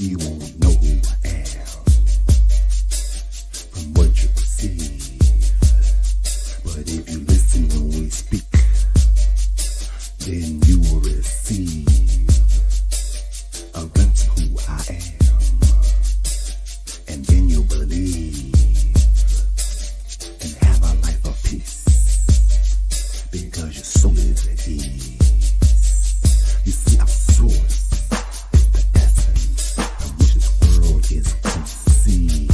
You won't know who I am from what you perceive. But if you listen when we speak, then you will receive a glimpse of who I am. And then you'll believe and have a life of peace, because your soul is at ease. You see, our source is the essence from which this world is conceived,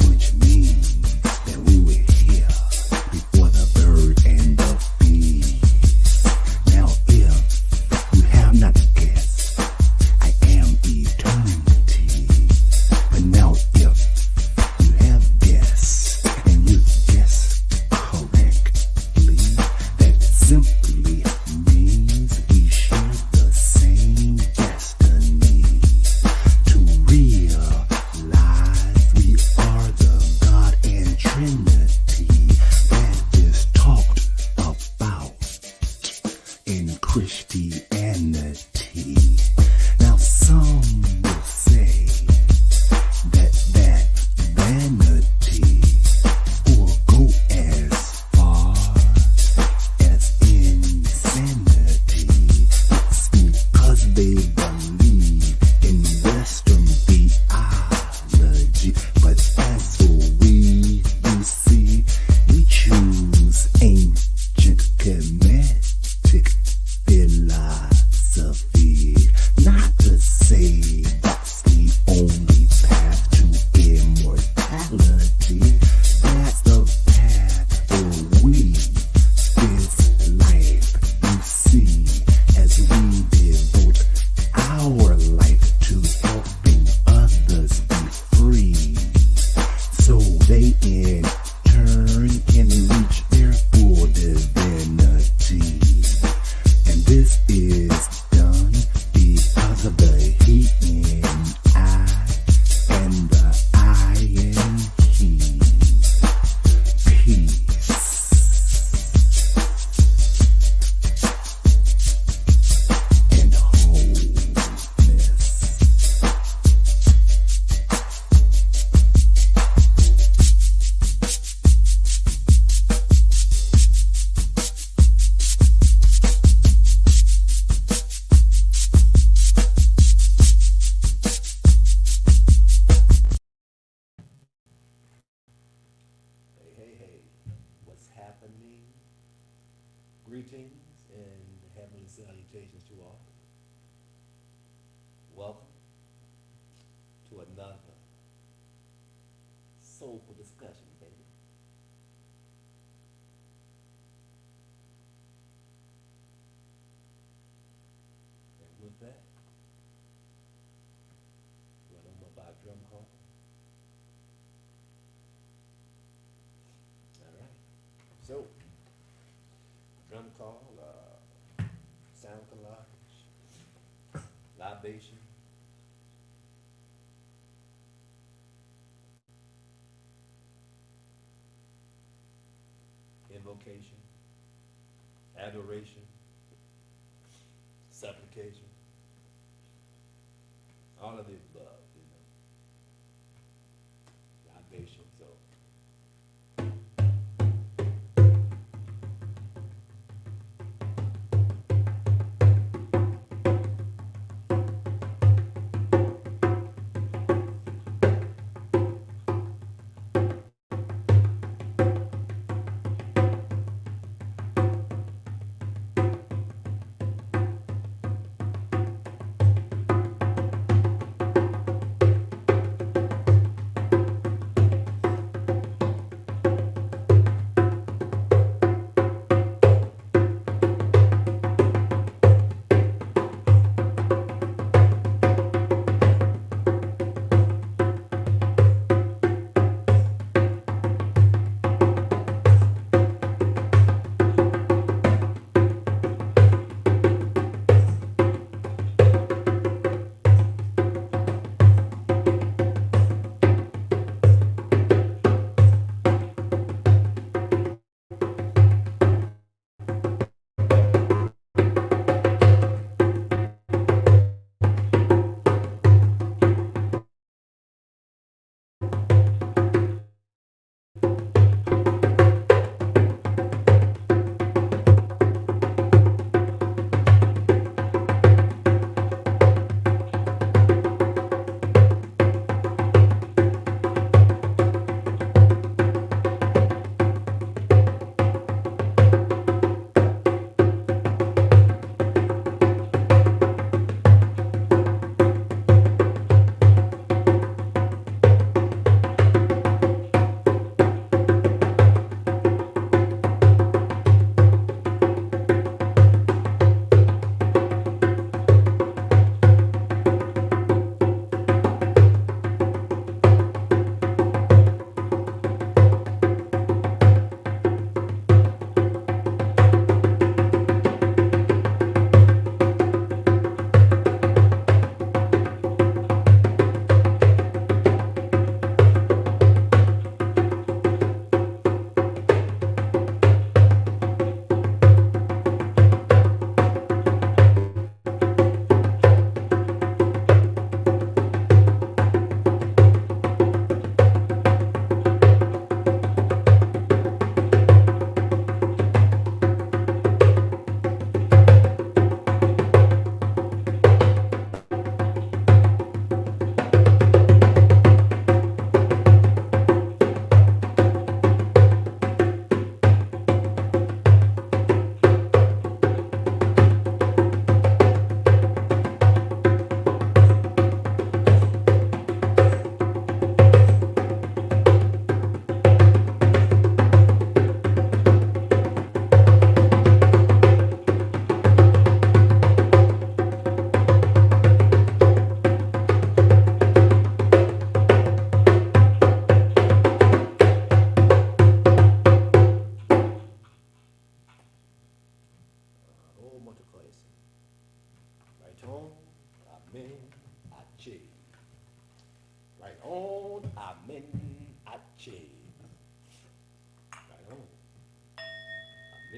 which means that we were here before the bird and the bee. Now if you have not guessed, I am eternity. But now if you have guessed, and you guessed correctly, that simply means we share the same destiny to realize we are the God and Trinity that is talked about in Christianity. Now some will say that vanity will go as far as insanity. It's because they believe in Western theology. But as we see, we choose ancient Kemetic philosophy. Not to say that's the only path to immortality. That's the path where we spend life, you see, as we devote our life to helping others be free, so they in turn can reach their full divinity. And this is done because of the he in I and the I in he. Peace and wholeness. Hey, what's happening? Greetings and heavenly salutations to all. Welcome to another Soulful Discussion, baby. And with that, run on by a drum call. All right. So, drum call, sound collage, libation, invocation, adoration, supplication, all of the above, libation. So,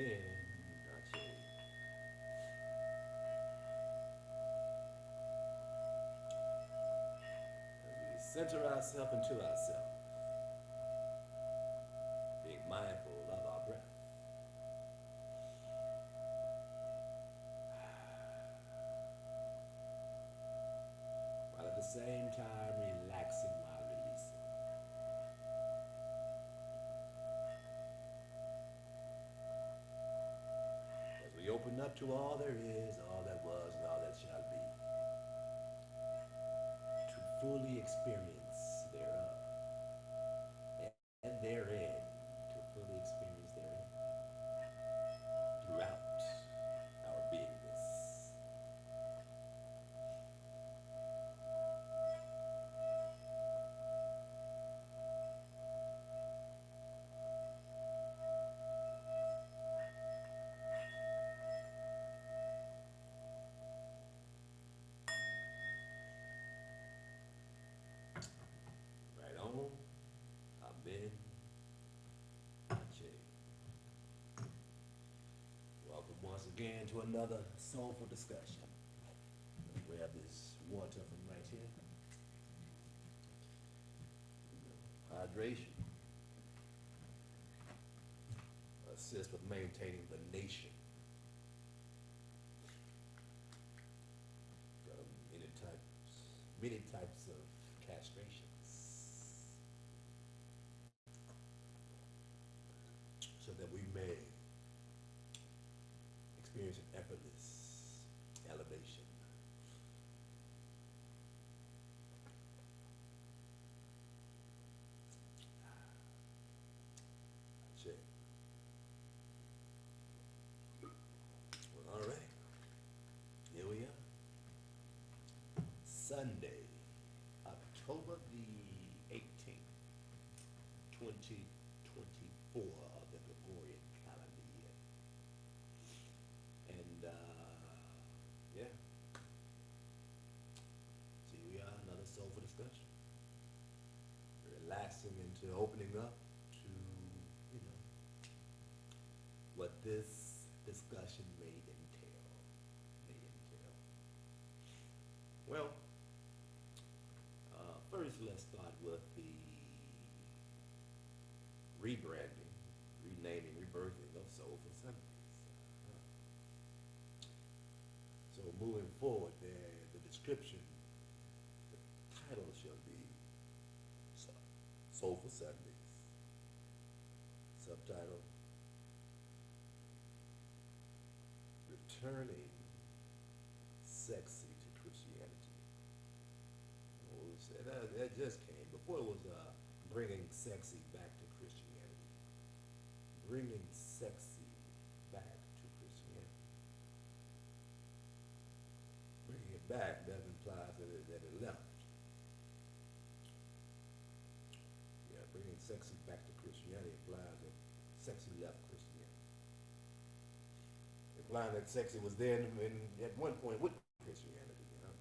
within, I say, as we center ourselves into ourselves, being mindful of our breath. While at the same time relaxing while releasing. As we open up to all there is, all that was, and all that shall be, to fully experience thereof, and therein, to fully experience therein, throughout our beingness. Right on, amen, Ache. Welcome once again to another soulful discussion. I'll grab this water from right here. Hydration assists with maintaining the nation. Many types of castrations, so that we may experience an effortless elevation. Check. Well, all right. Here we are. Sunday, October the 18th, 2024 of the Gregorian calendar year. And, yeah. So here we are, another soulful discussion. Relaxing into opening up to, you know, what this discussion may entail. Well, first let's start with the rebranding, renaming, rebirthing of Soulful Sundays. So moving forward, the description, the title shall be Soulful Sundays. Subtitle, Returning Sexy to Christianity. Oh, that just came. Before it was bringing sexy back to Christianity. Bringing sexy back to Christianity. Bringing it back doesn't imply that it left. Yeah, bringing sexy back to Christianity implies that sexy left Christianity. Implying that sexy was there at one point with Christianity, you know.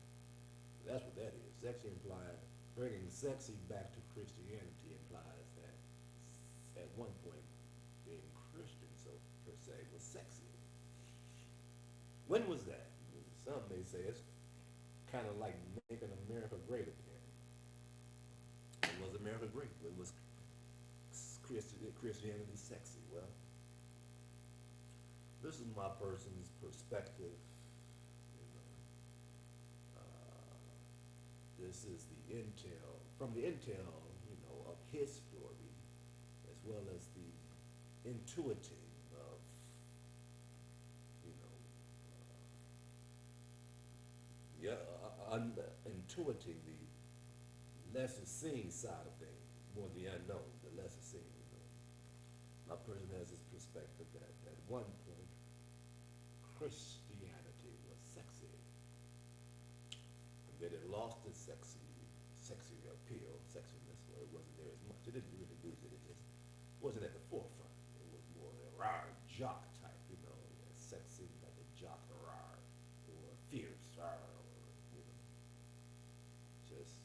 That's what that is. Sexy implies, bringing sexy back to Christianity implies that at one point being Christian, so per se, was sexy. When was that? Some may say it's kind of like making America great again. When was America great? When was Christianity sexy? Well, this is my person's perspective. You know, this is the intel, from the intel, you know, of his story, as well as the intuiting of, you know, intuiting the lesser seen side of things, more the unknown, the lesser seen. You know. My person has this perspective that at one point, Christianity was sexy, and that it lost its sexy appeal, sexiness, or it wasn't there as much. It didn't really lose it. It just wasn't at the forefront. It was more a rar jock type, you know, sexy like a jock rar, or fierce rar, or you know, just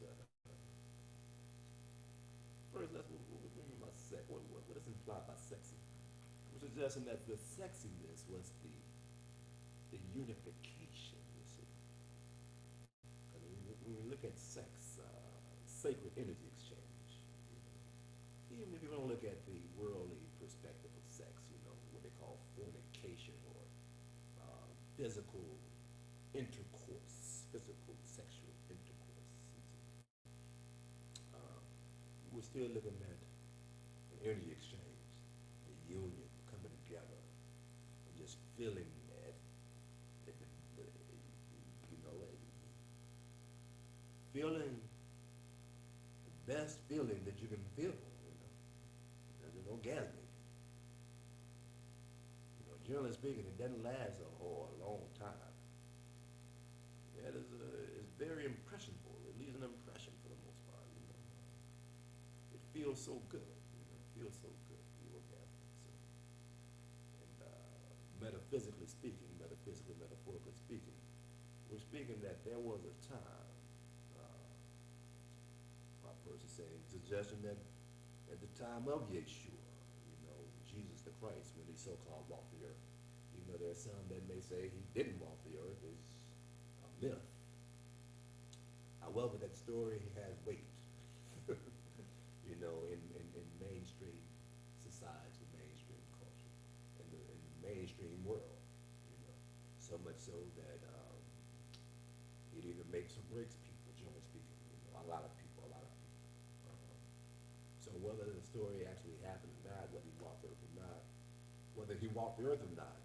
first let's what we mean by sex. What is implied by sexy? suggesting that the sexiness was the unification, you see. And when we look at sex, sacred energy exchange, you know, even if you don't look at the worldly perspective of sex, you know, what they call fornication or physical intercourse, physical sexual intercourse. We're still looking at an energy exchange, the union coming together, and just feeling that, you know, feeling the best feeling that you can feel, you know, as an orgasmic. You know, generally speaking, it doesn't last a whole long time. Yeah, it's very impressionable. It leaves an impression for the most part, you know. It feels so good, you know, it feels so good, the orgasm. So, and metaphysically speaking, metaphorically speaking, we're speaking that there was a time, my person saying, suggestion that at the time of Yeshua, you know, Jesus the Christ, when he so-called walked the earth, even though there are some that may say he didn't walk the earth, is a myth. However, that story has weight, you know, in mainstream society, mainstream culture, in the mainstream world, you know, so much so that it either makes or breaks people, generally speaking, you know, a lot of people. So whether the story actually happened or not, whether he walked the earth or not, whether he walked the earth or not,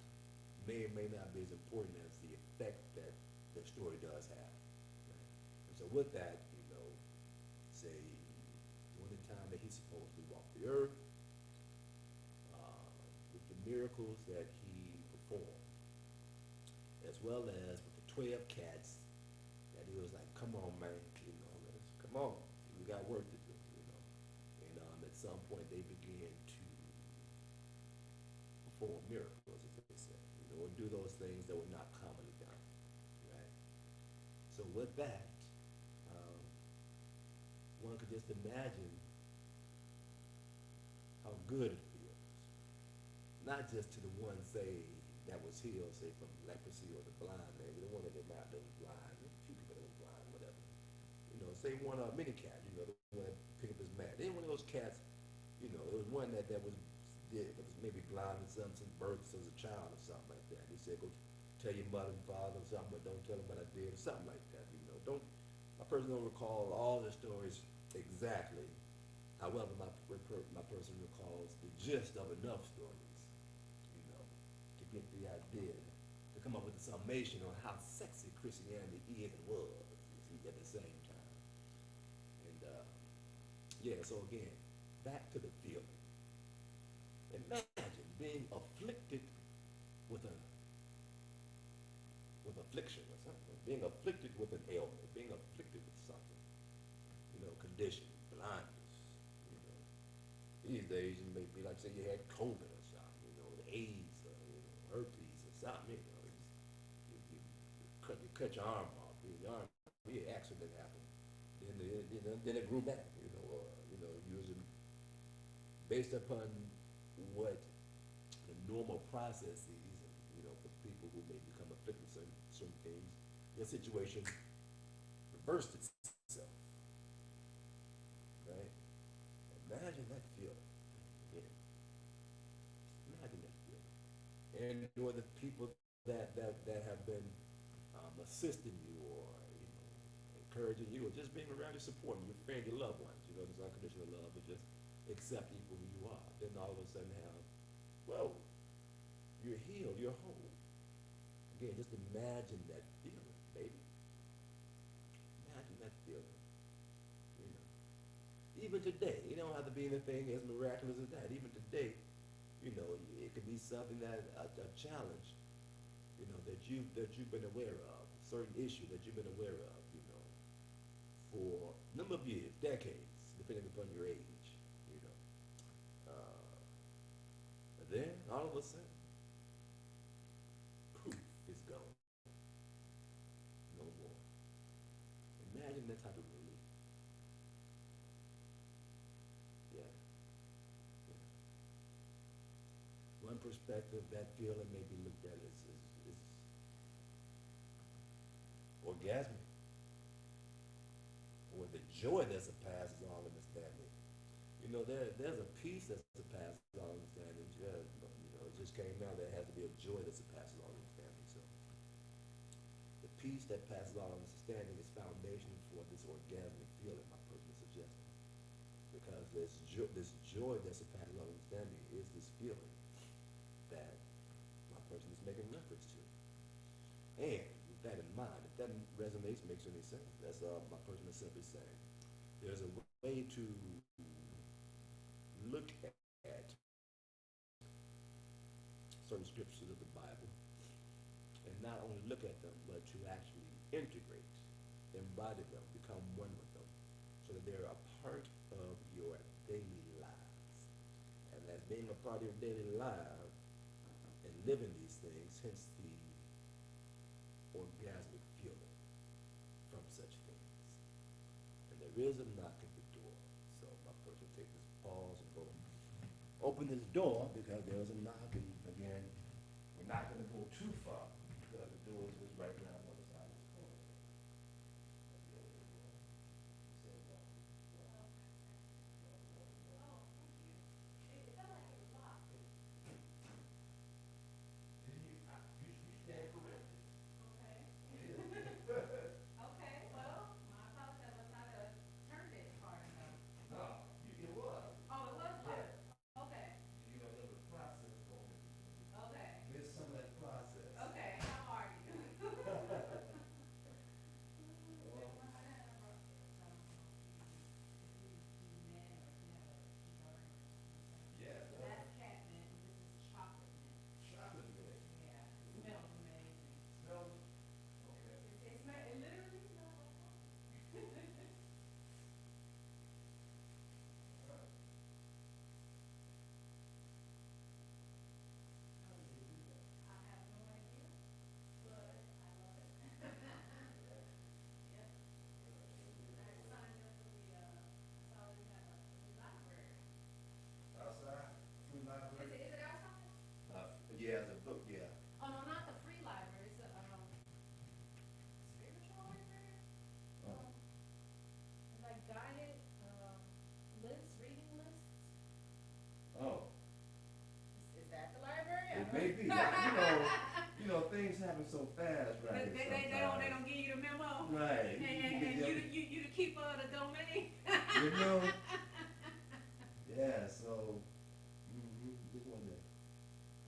may or may not be as important as the effect that the story does have. Right? And so with that, you know, say during the time that he supposedly walked the earth, with the miracles that he performed, as well as with the 12 cats, that he was like, come on, man, you know, come on, we got work to do, you know. And at some point they began to perform miracles, as they said, you know, and do those things that were not commonly done, right? So with that, um, one could just imagine how good it feels, not just to the one, say, that was healed, say, from leprosy or the blind man, the one that did not, that was blind, a few people that was blind, whatever. You know, say one mini cat, you know, the one that picked up his mat. Then one of those cats, you know, there was one that was maybe blind and something since birth as a child or something like that. He said, go tell your mother and father or something, but don't tell them what I did or something like that. You know, don't, my person don't recall all the stories exactly. However, my person recalls the gist of enough stories, you know, to get the idea, to come up with a summation on how sexy Christianity is and was, you see, at the same time. And yeah, so again, back to the feeling. Imagine being afflicted with affliction or something, being afflicted with an ailment, being afflicted with something, you know, condition, blindness, you know. These days it may be like, say you had COVID or something, you know, the AIDS or, you know, herpes or something, you know, you cut your arm off, your arm, your accident happened, then it grew back, you know, or, you know, using, based upon what the normal processes, and, you know, for people who may become afflicted with certain things, their situation reversed itself, right? Imagine that feeling. Yeah. Imagine that feeling. And or the people that have been assisting you or, you know, encouraging you or just being around you, supporting your friend, your loved ones, you know, this unconditional love, but just accept you for who you are. Then all of a sudden have, well, you're healed, you're whole. Again, just imagine that feeling, baby. Imagine that feeling. You know. Even today, it don't have to be anything as miraculous as that. Even today, you know, it could be something that a challenge, you know, that you've been aware of, a certain issue that you've been aware of, you know, for a number of years, decades, depending upon your age, you know. But then all of a sudden, poof, it's gone. No more. Imagine that type of relief. Yeah. Yeah. One perspective, that feeling may be looked at as orgasmic, or the joy that surpasses all understanding. There's a peace that surpasses all understanding. It just came out. There has to be a joy that surpasses all understanding. So the peace that passes all understanding is foundation for this orgasmic feeling my person is suggesting. Because this joy that surpasses all understanding is this feeling that my person is making reference to. And with that in mind, if that resonates, makes any sense, that's my person is simply saying. There's a way to look at certain scriptures of the Bible, and not only look at them, but to actually integrate, embody them, become one with them, so that they're a part of your daily lives. And as being a part of your daily life and living these things, hence the orgasmic feeling from such things. And there is a knock at the door. So my person take this pause and go open this door, because there's a knock, and again, we're not going to go too far, because the door is just right around the other side of this corner. You stand corrected. Okay, well, my apologies, I thought I turned it hard enough. No, it was. Oh, it was hard? Yeah. Okay, There was a process going. okay, There's some of that process. okay, how are you? Yeah. That's catnip, and this is chocolate mint. Chocolate milk. Yeah, it smells amazing. Smells. Okay. It literally smells like chocolate. I have no idea, but I love it. Yep. I signed up for I saw that you have a library. Outside, free library. Is it outside? Yeah, the book, yeah. Oh, no, not the free library, it's a, spiritual library? Oh. Like guided, lists, reading lists? Oh, Is that the library? it may be. Things happen so fast, right? They don't give you the memo? Right. And you the keeper of the domain? You know. Yeah. So, just wanted to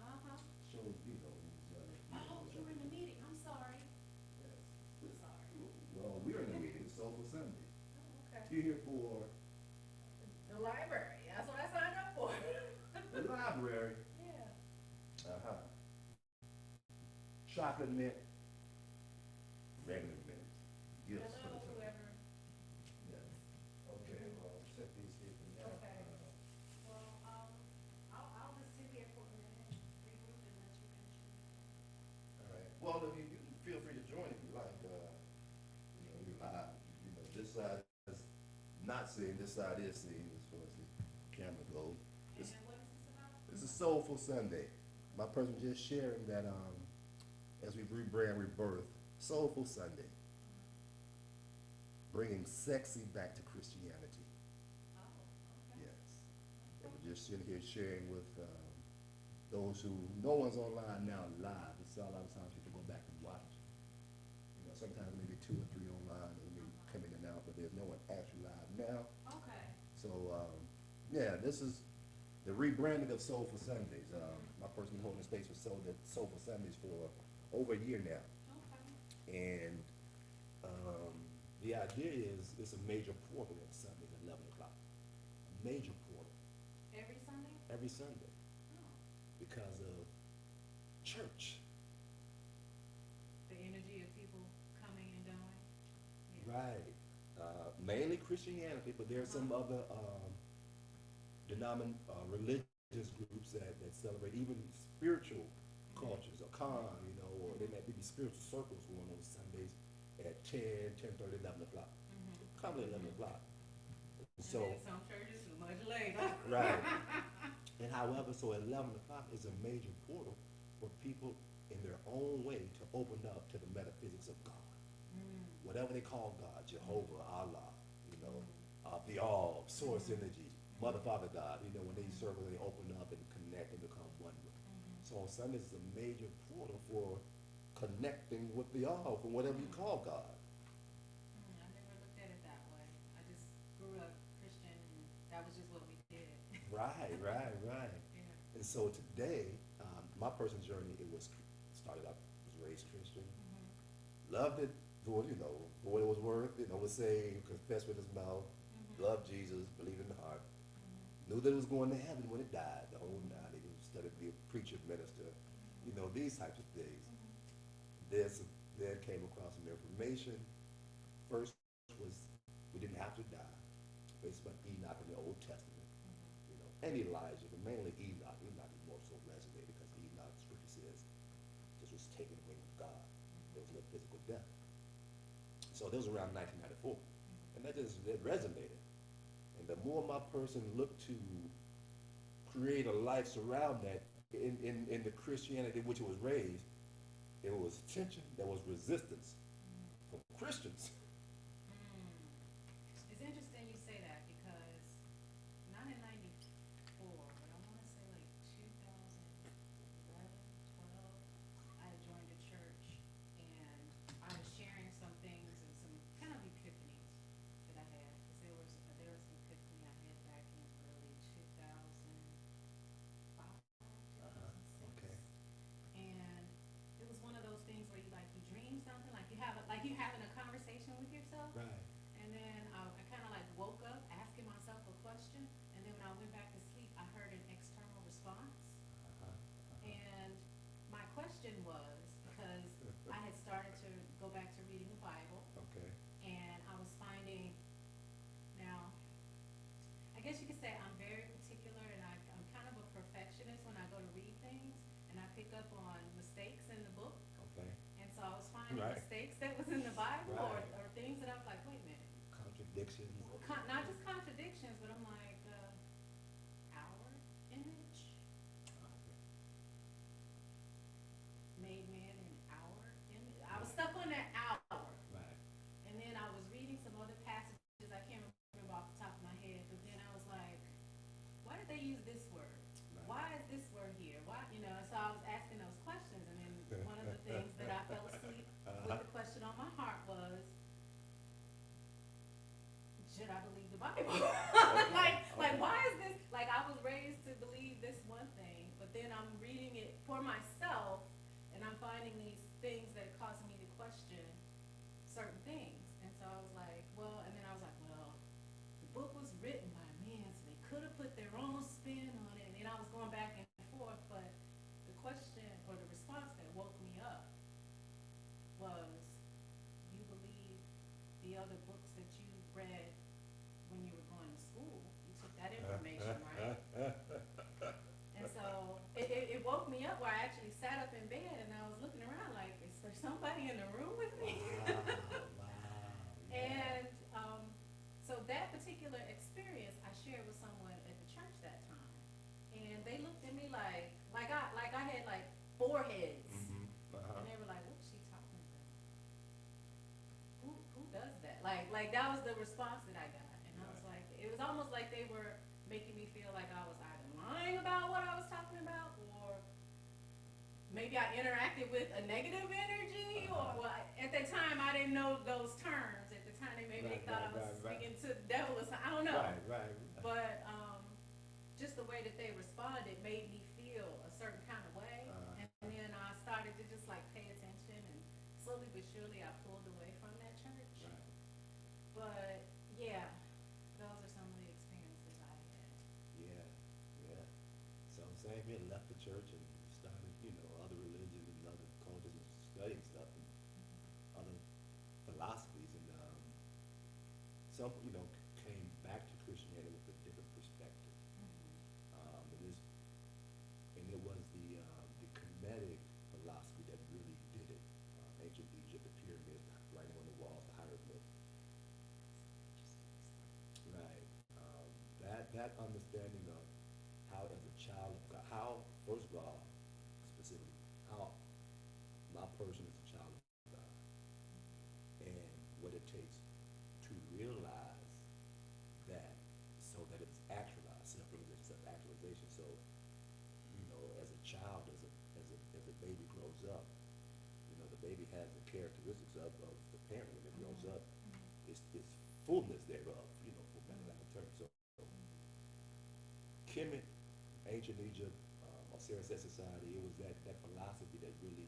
Uh-huh. show Oh, you were in the meeting, I'm sorry. Yes. Sorry. Well, we're in the meeting, Soulful Sunday. Oh, okay. You're here for The library, that's what I signed up for. the library. Yeah. Chocolate mint, regular mint. Gifts for Hello, the whoever. Yeah. Okay, well, set these here for now. Okay. Well, I'll just sit here for a minute, regroup, and let you finish your meeting. All right. Well, if you feel free to join if you like. You're live. This side is not seeing, this side is seeing as far as the camera goes. And what is this about? This is Soulful Sunday. My person just sharing that as we rebrand, rebirth, Soulful Sunday, bringing sexy back to Christianity. Oh, okay. Yes. And we're just sitting here sharing with those who, no one's online now live. It's a lot of times people go back and watch. Sometimes maybe 2 or 3 online, and maybe come in and out, but there's no one actually live now. Okay. So, yeah, this is the rebranding of Soulful Sundays. My person been holding space for Soulful Sundays for over a year now. Okay. And the idea is it's a major portal on Sundays at 11 o'clock. A major portal Every Sunday? every Sunday Oh. because of church. The energy of people coming and going? Yeah. Right. Mainly Christianity, but there's some other religious groups that celebrate even spiritual cultures or or they might be spiritual circles going on Sundays at 10:30, 11 o'clock. Probably 11 o'clock. And So, then some churches are much later. right. And however, so 11 o'clock is a major portal for people in their own way to open up to the metaphysics of God. Whatever they call God, Jehovah, Allah, you know, the all, source energy, Mother, Father, God, you know, when they serve, they open up and connect and become one with. So on Sundays is a major portal for connecting with the all, from whatever you call God. I never looked at it that way. I just grew up Christian and that was just what we did. Right, right, right. Yeah. And so today, my personal journey, it was started out, was raised Christian, loved it for, you know, for what it was worth, you know, was saved, confessed with his mouth, loved Jesus, believed in the heart, knew that it was going to heaven when it died, the whole night, he studied to be a preacher, minister, you know, these types of things. Then came across some information. First was, we didn't have to die, based on Enoch in the Old Testament, you know, and Elijah, but mainly Enoch. Enoch is more so resonated because Enoch, scripture says, just was taken away with God. There was no physical death. So that was around 1994. And it resonated. And the more my person looked to create a life surround that in the Christianity in which it was raised, there was tension, there was resistance from Christians. It's interesting you say that because not in 94, but I want to say like 2011, 12, I had joined a church and I was sharing some things and some kind of epiphanies that I had because there was an epiphany I had back in early 2005, 2006. Okay. And it was one of those things where you dream something, like you having a conversation with yourself. Right. And then I kind of like woke up asking myself a question, and then when I went back to sleep, I heard an external response. And my question was, because I had started to go back to reading the Bible, Okay. and I was finding, now, I guess you could say I'm very particular, and I'm kind of a perfectionist when I go to read things, and I pick up on mistakes in the book. Okay. And so I was finding Right. mistakes that was in the Bible Right. or things that I was like, wait a minute. Contradictions. Not just contradictions, but I'm like, our image made man in our image. I was stuck on that hour. Right. And then I was reading some other passages, I can't remember off the top of my head, but then I was like, why did they use this word? Right. Why is this word here? Why, you know, so I was asking those questions, and then one of the things that I fell asleep with the question on my heart was, should I believe the Bible? like why is this, like I was raised to believe this one thing, but then I'm reading it for myself, and I'm finding these things that cause me to question certain things. And so I was like, well, and then I was like, well, the book was written by men, so they could have put their own spin on it. And then I was going back and forth, but the question or the response that woke me up was, you believe the other books that you read when you were going to school. You took that information, right? And so it woke me up where I actually sat up in bed and I was looking around like, is there somebody in the room with me? Wow. Yeah. And so that particular experience I shared with someone at the church that time. And they looked at me like I had like four heads. And they were like, what's she talking about? Who does that? Like that was the response that I got. And I was like, it was almost like they were making me feel like I was either lying about what I was talking about, or maybe I interacted with a negative energy, or well, at that time I didn't know those terms. At the time they thought I was speaking to the devil or something. I don't know. Right. But just the way that they responded made me feel a certain kind of way. And then I started to just like pay attention, and slowly but surely I pulled away from that church. Right. But yeah, those are some of the experiences I had. Yeah. So same here, left the church and started, you know, other religions and other cultures and studying stuff and other philosophies, and some, you know, came back to Christianity with a different perspective. And it was the Kemetic philosophy that really did it. Ancient Egypt, the pyramids, writing on the walls, the hieroglyphs. Right. That understanding of how, as a child baby has the characteristics of the parent when it grows up. It's fullness thereof, for better lack of term. So Kemet, ancient Egypt, Osiris society, it was that philosophy that really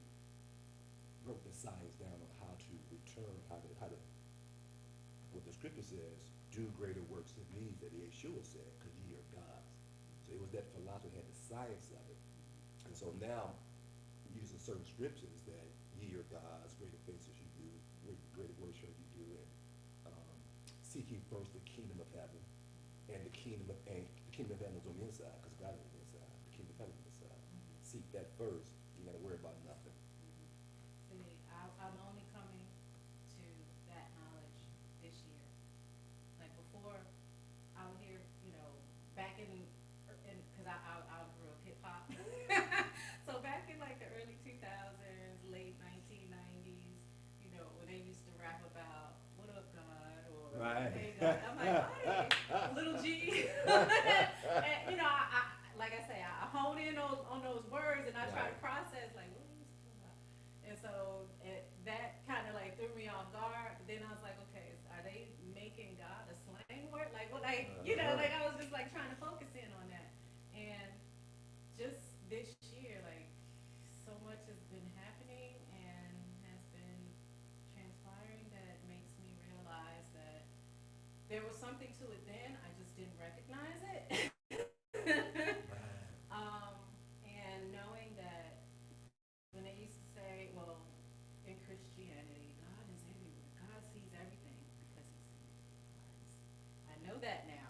broke the science down on how to return, how to what the scripture says, do greater works than these that Yeshua said, because ye are gods. So it was that philosophy that had the science of it. And so now, using certain scriptures that ye are gods, greater things as you do, greater works shall you do, and seek ye first the kingdom of heaven, and the kingdom of heaven is on the inside, because God is on the inside. The kingdom of heaven is on the inside. Seek that first. You got to worry about nothing. See, I'm only coming to that knowledge this year. Like before, I would hear, back in, because I grew up hip hop. So back in like the early 2000s, late 1990s, when they used to rap about "What up, God?" or Right. "Hey God," I'm like, "Buddy, little G." And like I say, I hone in on those words and I try to Right. process like what are you talking about. And so that kind of like threw me off guard. But then I was like, okay, are they making God a slang word? Like, well, like I was just like trying to focus in on that. And just this year, like so much has been happening and has been transpiring that makes me realize that there was something to it then. I just didn't recognize it. And knowing that when they used to say, well, in Christianity, God is everywhere. God sees everything because he sees hearts. I know that now.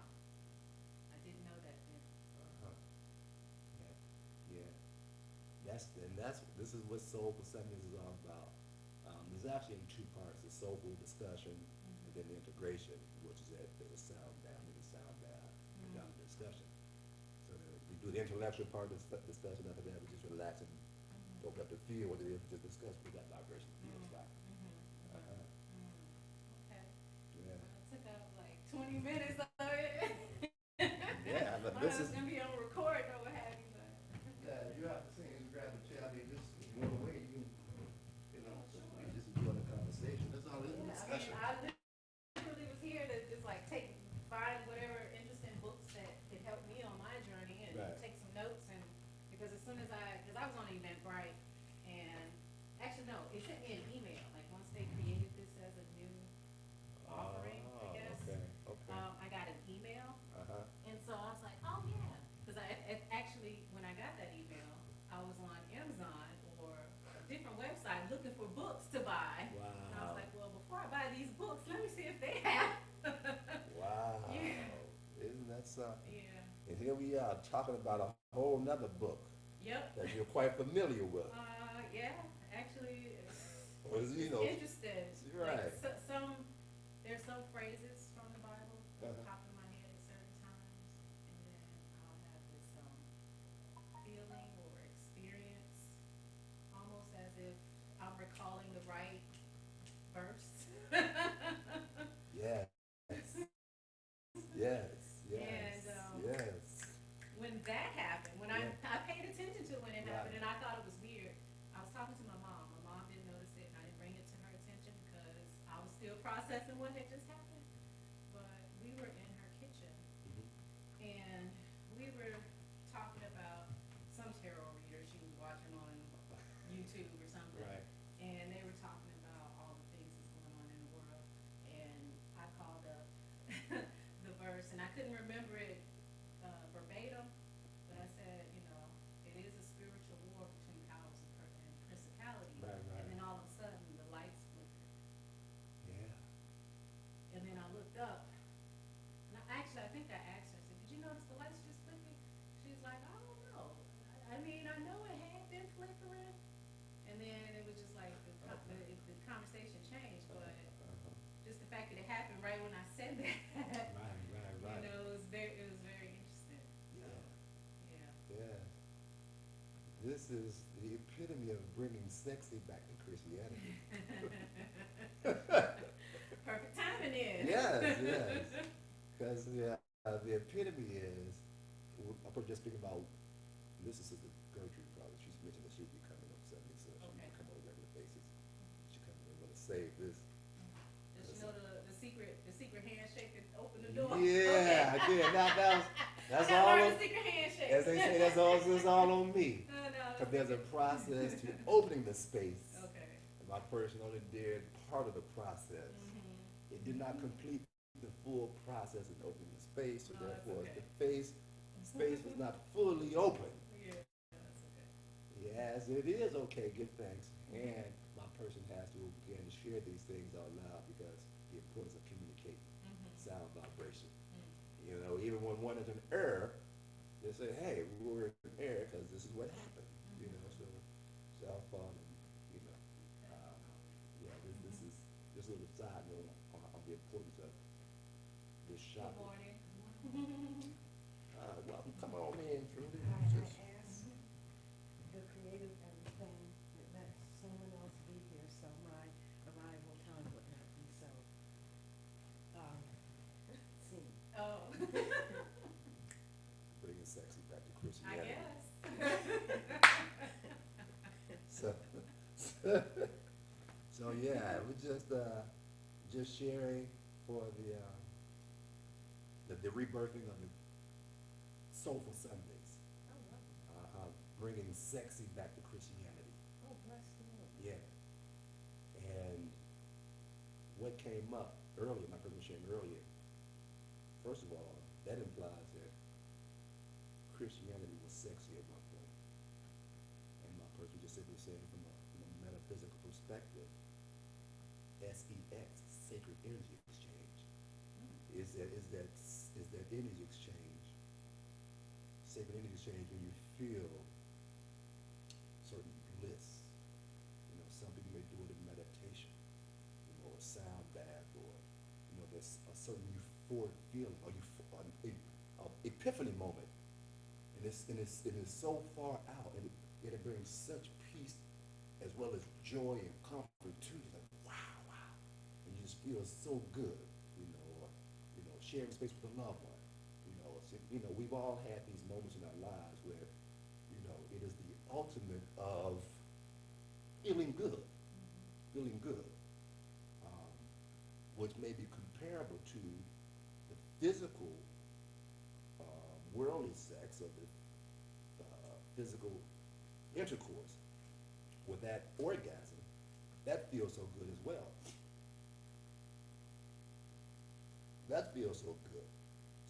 I didn't know that then. Uh-huh. Yeah. This is what Soulful Sundays is all about. There's actually in two parts: the Soulful Discussion, and then the integration, which is that there's a sound down and a sound down, and down the discussion. So we do the intellectual part of the discussion. After that, we just relax and open up the field what it is to discuss. We got vibration field stop. Uh-huh. Okay. Yeah. Well, it took up like 20 minutes of it. Yeah, but I this was is. going to be on record or what have you, but. Yeah, you have to sing and grab the chair. I mean, just one way you just enjoy the conversation. That's all it is. Yeah, Discussion. I literally was here to just like find whatever interesting books that could help me on my journey and Right. take some notes. And because as soon as because I was on Eventbrite, and actually no, it sent me an email. Like once they created this as a new offering, I guess. Okay. I got an email, Uh-huh. and so I was like, oh yeah, because actually when I got that email, I was on Amazon or a different website looking for books to buy. Wow. And I was like, well, before I buy these books, let me see if they have. Wow. Yeah. Isn't that something? Yeah. And here we are talking about a whole nother book Yep. that you're quite familiar with. Yeah. Actually, Well, it's interesting. Right. Like there's some phrases from the Bible that pop in my head at certain times, and then I'll have this feeling or experience, almost as if I'm recalling the right verse. Yes. Yes. And Yes. when that happened, when I paid attention to it when it happened, Right. and I thought it was weird. I was talking to my mom. My mom didn't notice it, and I didn't bring it to her attention because I was still processing what had just happened. But we were in her kitchen, Mhm. and we were talking about some tarot reader she was watching on YouTube or something. Right. And they were talking about all the things that's going on in the world. And I called up the verse, and I couldn't remember it verbatim, but I said, it is a spiritual war between powers and principalities. Right. And then all of a sudden, the lights flickered. Yeah. And then I looked up, and I think I asked her, I said, did you notice the lights just flickered? She's like, I don't know. I mean, I know it had been flickering. And then it was just like the conversation changed, but just the fact that it happened right when I said that. Right. It was very interesting. So, yeah. This is the epitome of bringing sexy back to Christianity. Perfect timing is. Yes. Because the epitome is, I'm just speaking about, this is Sister Gertrude probably, she's mentioned that she'll be coming on Sunday, so she'll Okay. come on a regular basis. save this. Does she know the secret handshake that opened the door? Yeah, Okay. yeah. Now that's I all. learned the secret handshake. As they say, that's all on me. No, no, Because there's a process to opening the space. Okay. And my person only did part of the process. Mm-hmm. It did not complete the full process in opening the space, so No, that's therefore okay. the space was not fully open. Yeah, that's okay. Yes, it is okay, give thanks. And my person has to begin to share these things out loud because the importance of communicating sound vibration. You know, even when one is in error, they say, hey, we're in error because this is what happened. You know, so self-fun and, you know, yeah, this is just a little side note on the importance of this Good shopping. morning. Welcome, come on in, Trudy. I asked the creative everything that let someone else be here, so my arrival time would not be so, seen. Oh. Bringing sexy back to I Christianity. guess. So, so yeah, we're just sharing for the rebirthing of the Soulful Sundays, Oh, lovely. bringing sexy back to Christianity. Oh, bless the Lord. Yeah, and what came up earlier, my person was sharing earlier. First of all, that implies that Christianity was sexy at one point, and my person just simply saying from a metaphysical perspective, SEX, sacred energy exchange, is that energy exchange, sacred energy exchange when you feel certain bliss. You know, some people may do it in meditation, you know, a sound bath, or you know, there's a certain euphoric feeling, or epiphany moment, and it's so far out, and it brings such peace as well as joy and comfort to you. Like wow, and you just feel so good, you know, or you know, sharing space with a loved one. You know, we've all had these moments in our lives where, you know, it is the ultimate of feeling good, which may be comparable to the physical, worldly sex, or the physical intercourse. With that orgasm, that feels so good as well. That feels so good.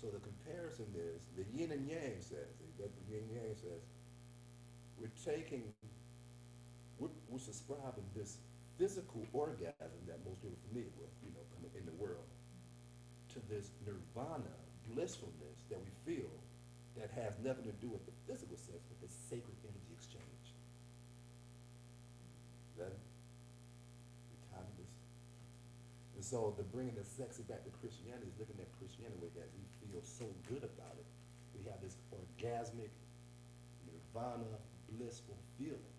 So the comparison is, the yin and yang says, the yin and yang says, we're subscribing this physical orgasm that most people are familiar with, you know, in the world, to this nirvana, blissfulness that we feel that has nothing to do with the physical sex, but the sacred energy exchange. Then, the timeless. And so the bringing the sexy back to Christianity is looking at Christianity with that we feel so good about it. We have this orgasmic, nirvana, blissful feeling.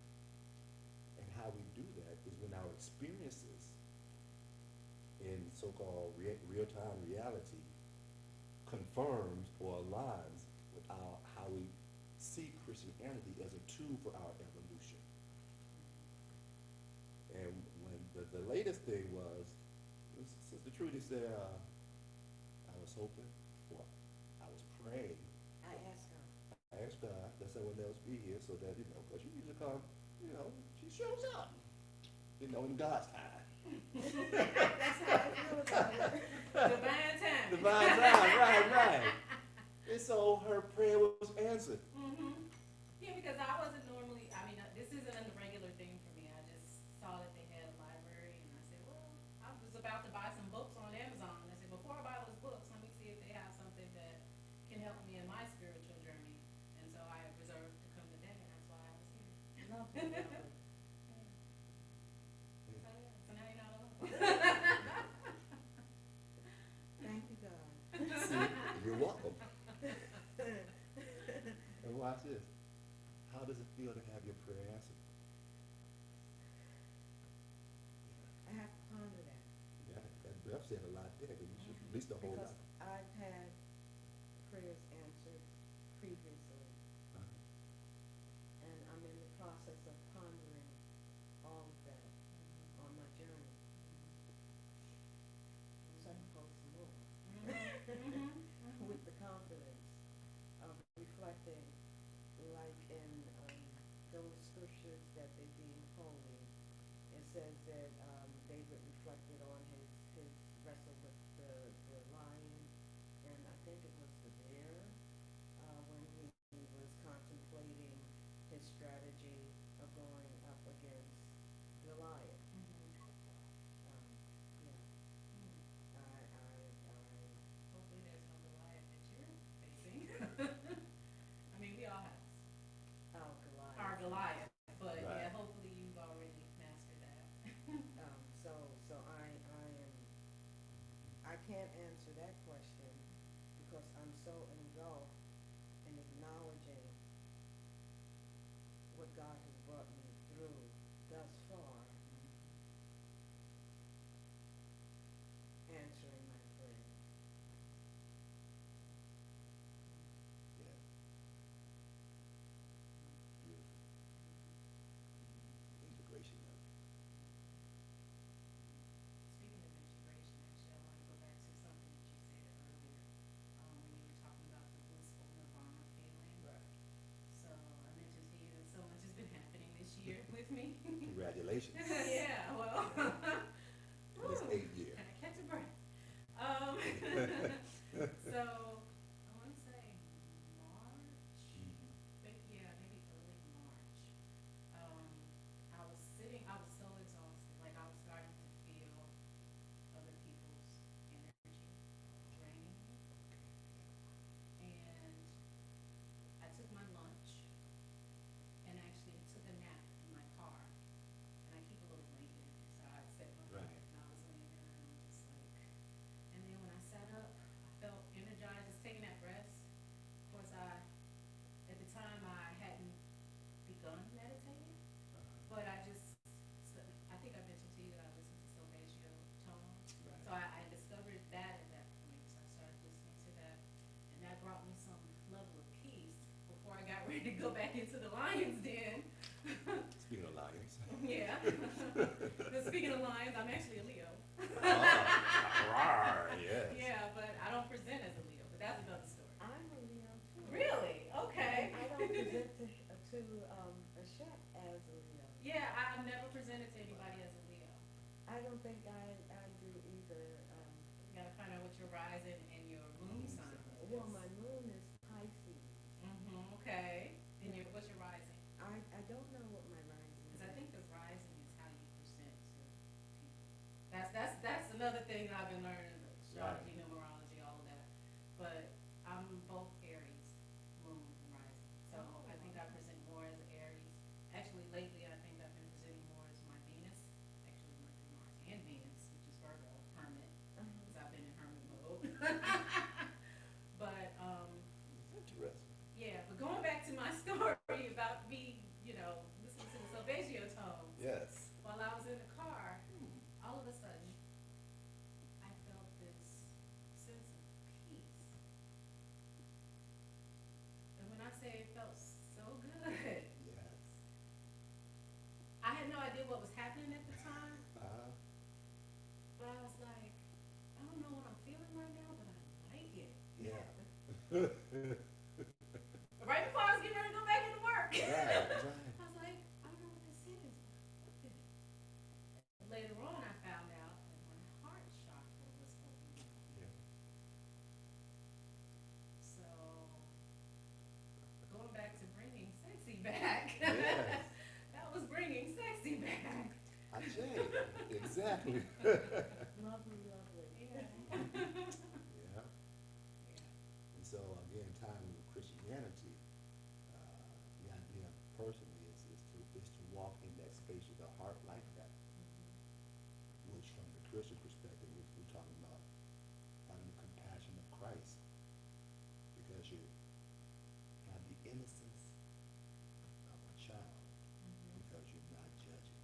And how we do that is when our experiences in so-called real-time reality confirms or aligns with how we see Christianity as a tool for our evolution. And when the latest thing was, Sister Trudy said, I was hoping, or I was praying. I asked God. I asked God that someone else be here so that, you know, because she usually come, you know, she shows up, you know, in God's time. That's how I feel about it. Divine time. Divine time, right. And so her prayer was answered. Yeah, because I wasn't normally, I mean, this isn't a regular thing for me. I just saw that they had a library, and I said, well, I was about to buy some books on Amazon. I said, before I buy those books, let me see if they have something that can help me in my spiritual journey. And so I reserved to come today, and that's why I was here. Lovely, lovely. So now you know. Thank you, God. See, you're welcome. And watch this. How does it feel to have your prayer answered? I have to ponder that. Yeah, that said a lot there, but you should at least a whole Because lot. I've had prayers answered previously, and I'm in the process of pondering all of that on my journey. that they deem holy. It says that David reflected on his wrestle with the lion, and I think it was the bear, when he was contemplating his strategy of going up against Goliath. Um, yeah, I Hopefully there's no Goliath that you're facing. I mean, we all have oh, Goliath. our Goliath, but Right. yeah, hopefully you've already mastered that. So I can't answer that question because I'm so engulfed in acknowledging what God has brought me through thus far, answering my prayer. Yeah. Beautiful. Integration of it. Speaking of integration, actually, I want to go back to something that you said earlier, when you were talking about the blissful nirvana feeling. Right. So I mentioned to you that so much has been happening this year with me. Congratulations. Yeah, well. In this 8th year. Can I catch a breath? So I want to say March, yeah, maybe early March. I was so exhausted, like I was starting to feel other people's energy draining me. And I took my lunch and actually took a nap in my car. And I keep a little blanket in there, so I set my Right. blanket and I was laying there and I'm just like, and then when I sat up, I felt energized, just taking that rest. Of course, at the time, I hadn't begun meditating, but I think I mentioned to you that I listened to Salvatio Tone. Right. So I discovered that at that point, so I started listening to that, and that brought me some level of peace before I got ready to go back into the lion's den. Speaking of lions. Yeah. But speaking of lions, I'm actually a Leo. Rawr, yes. Yeah, but I don't present as a Leo, but that's another story. I'm a Leo too. Really? Okay. I don't present to Ashep as a Leo. Yeah, I've never presented to anybody as a Leo. I don't think I do either. You gotta find out what your rising and your moon sign is. Well, my moon is Pisces. Okay. And what's your rising? I don't know what my rising is. Because I think the rising is how you present to people. That's another thing that I've been learning, astrology, numerology, all of that. But I'm both Aries, moon and rising. So I think I present more as Aries. Actually, lately I think I've been presenting more as my Venus. Actually, Mercury, Mars, and Venus, which is Virgo, hermit, because I've been in hermit mode. But Interesting. yeah, but going back to my story about me, listening to the Salvatio tones. Yes. While I was in the car, all of a sudden, I felt this sense of peace. And when I say it felt so good, Yes. I had no idea what was happening at the time, Uh-huh. but I was like, I don't know what I'm feeling right now, but I like it. Yeah. Right before I was getting ready to go back into work. Right. I was like, I don't know what this is, but I love it. Later on, I found out that my heart chakra was opened up. Yeah. So, going back to bringing sexy back. Yes. That was bringing sexy back. I changed. Exactly. Lovely, lovely. Yeah. Yeah. Yeah. And so again, tying with Christianity, the idea of a person is to walk in that space with a heart like that. Which from the Christian perspective, we're talking about having the compassion of Christ. Because you have the innocence of a child, because you're not judging.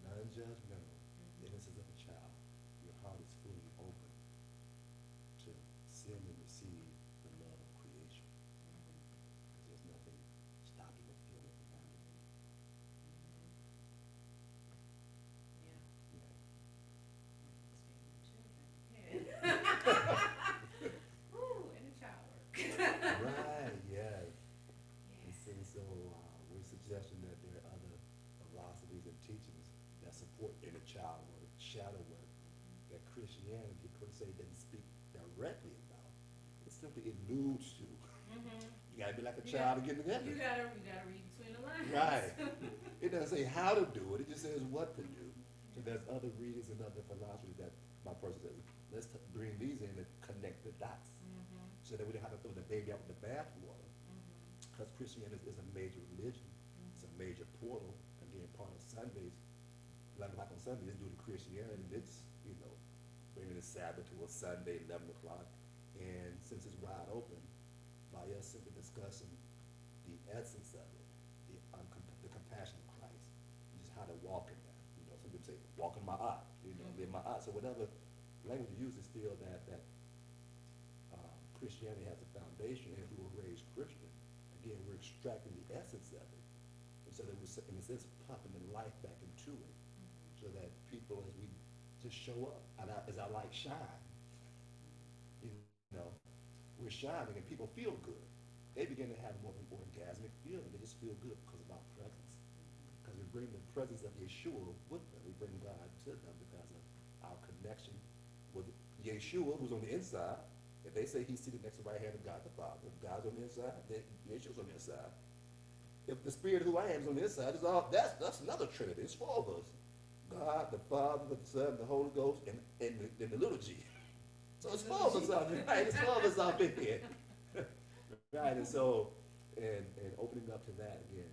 Non-judgmental, innocence of a child. Your heart is fully open to sin and receive the love of creation. Because there's nothing stopping or feeling behind it. Yeah. Yeah. Speaking of children. Yeah. Ooh, and the child work. Right, yes. Yeah. And so we're suggesting alludes to. You gotta be like a child to get together. You gotta read between the lines. Right. It doesn't say how to do it, it just says what to do. So there's other readings and other philosophies that my person says, let's bring these in and connect the dots. So that we don't have to throw the baby out with the bathwater. Because Christianity is a major religion, it's a major portal. Again, part of Sundays, 11 o'clock on Sunday is due to Christianity. It's, bringing the Sabbath to a Sunday, 11 o'clock. And since it's wide open, by us simply discussing the essence of it, the compassion of Christ, just how to walk in that. Some people say, walk in my eye, live my eye. So whatever language you use is still that Christianity has a foundation, and if we were raised Christian, again, we're extracting the essence of it. And so that we're, in a sense, pumping the life back into it, so that people, as we just show up, as our light shine, we're shining and people feel good. They begin to have more orgasmic feeling. They just feel good because of our presence. Because we bring the presence of Yeshua with them. We bring God to them because of our connection with Yeshua, who's on the inside. If they say he's seated next to the right hand of God the Father, if God's on the inside, then Yeshua's on the inside. If the Spirit who I am is on the inside, that's another Trinity. It's 4 of us. God, the Father, the Son, the Holy Ghost, and the little G. So it's 4 of us out there, right? It's 4 of us out there. Right, and so, and opening up to that again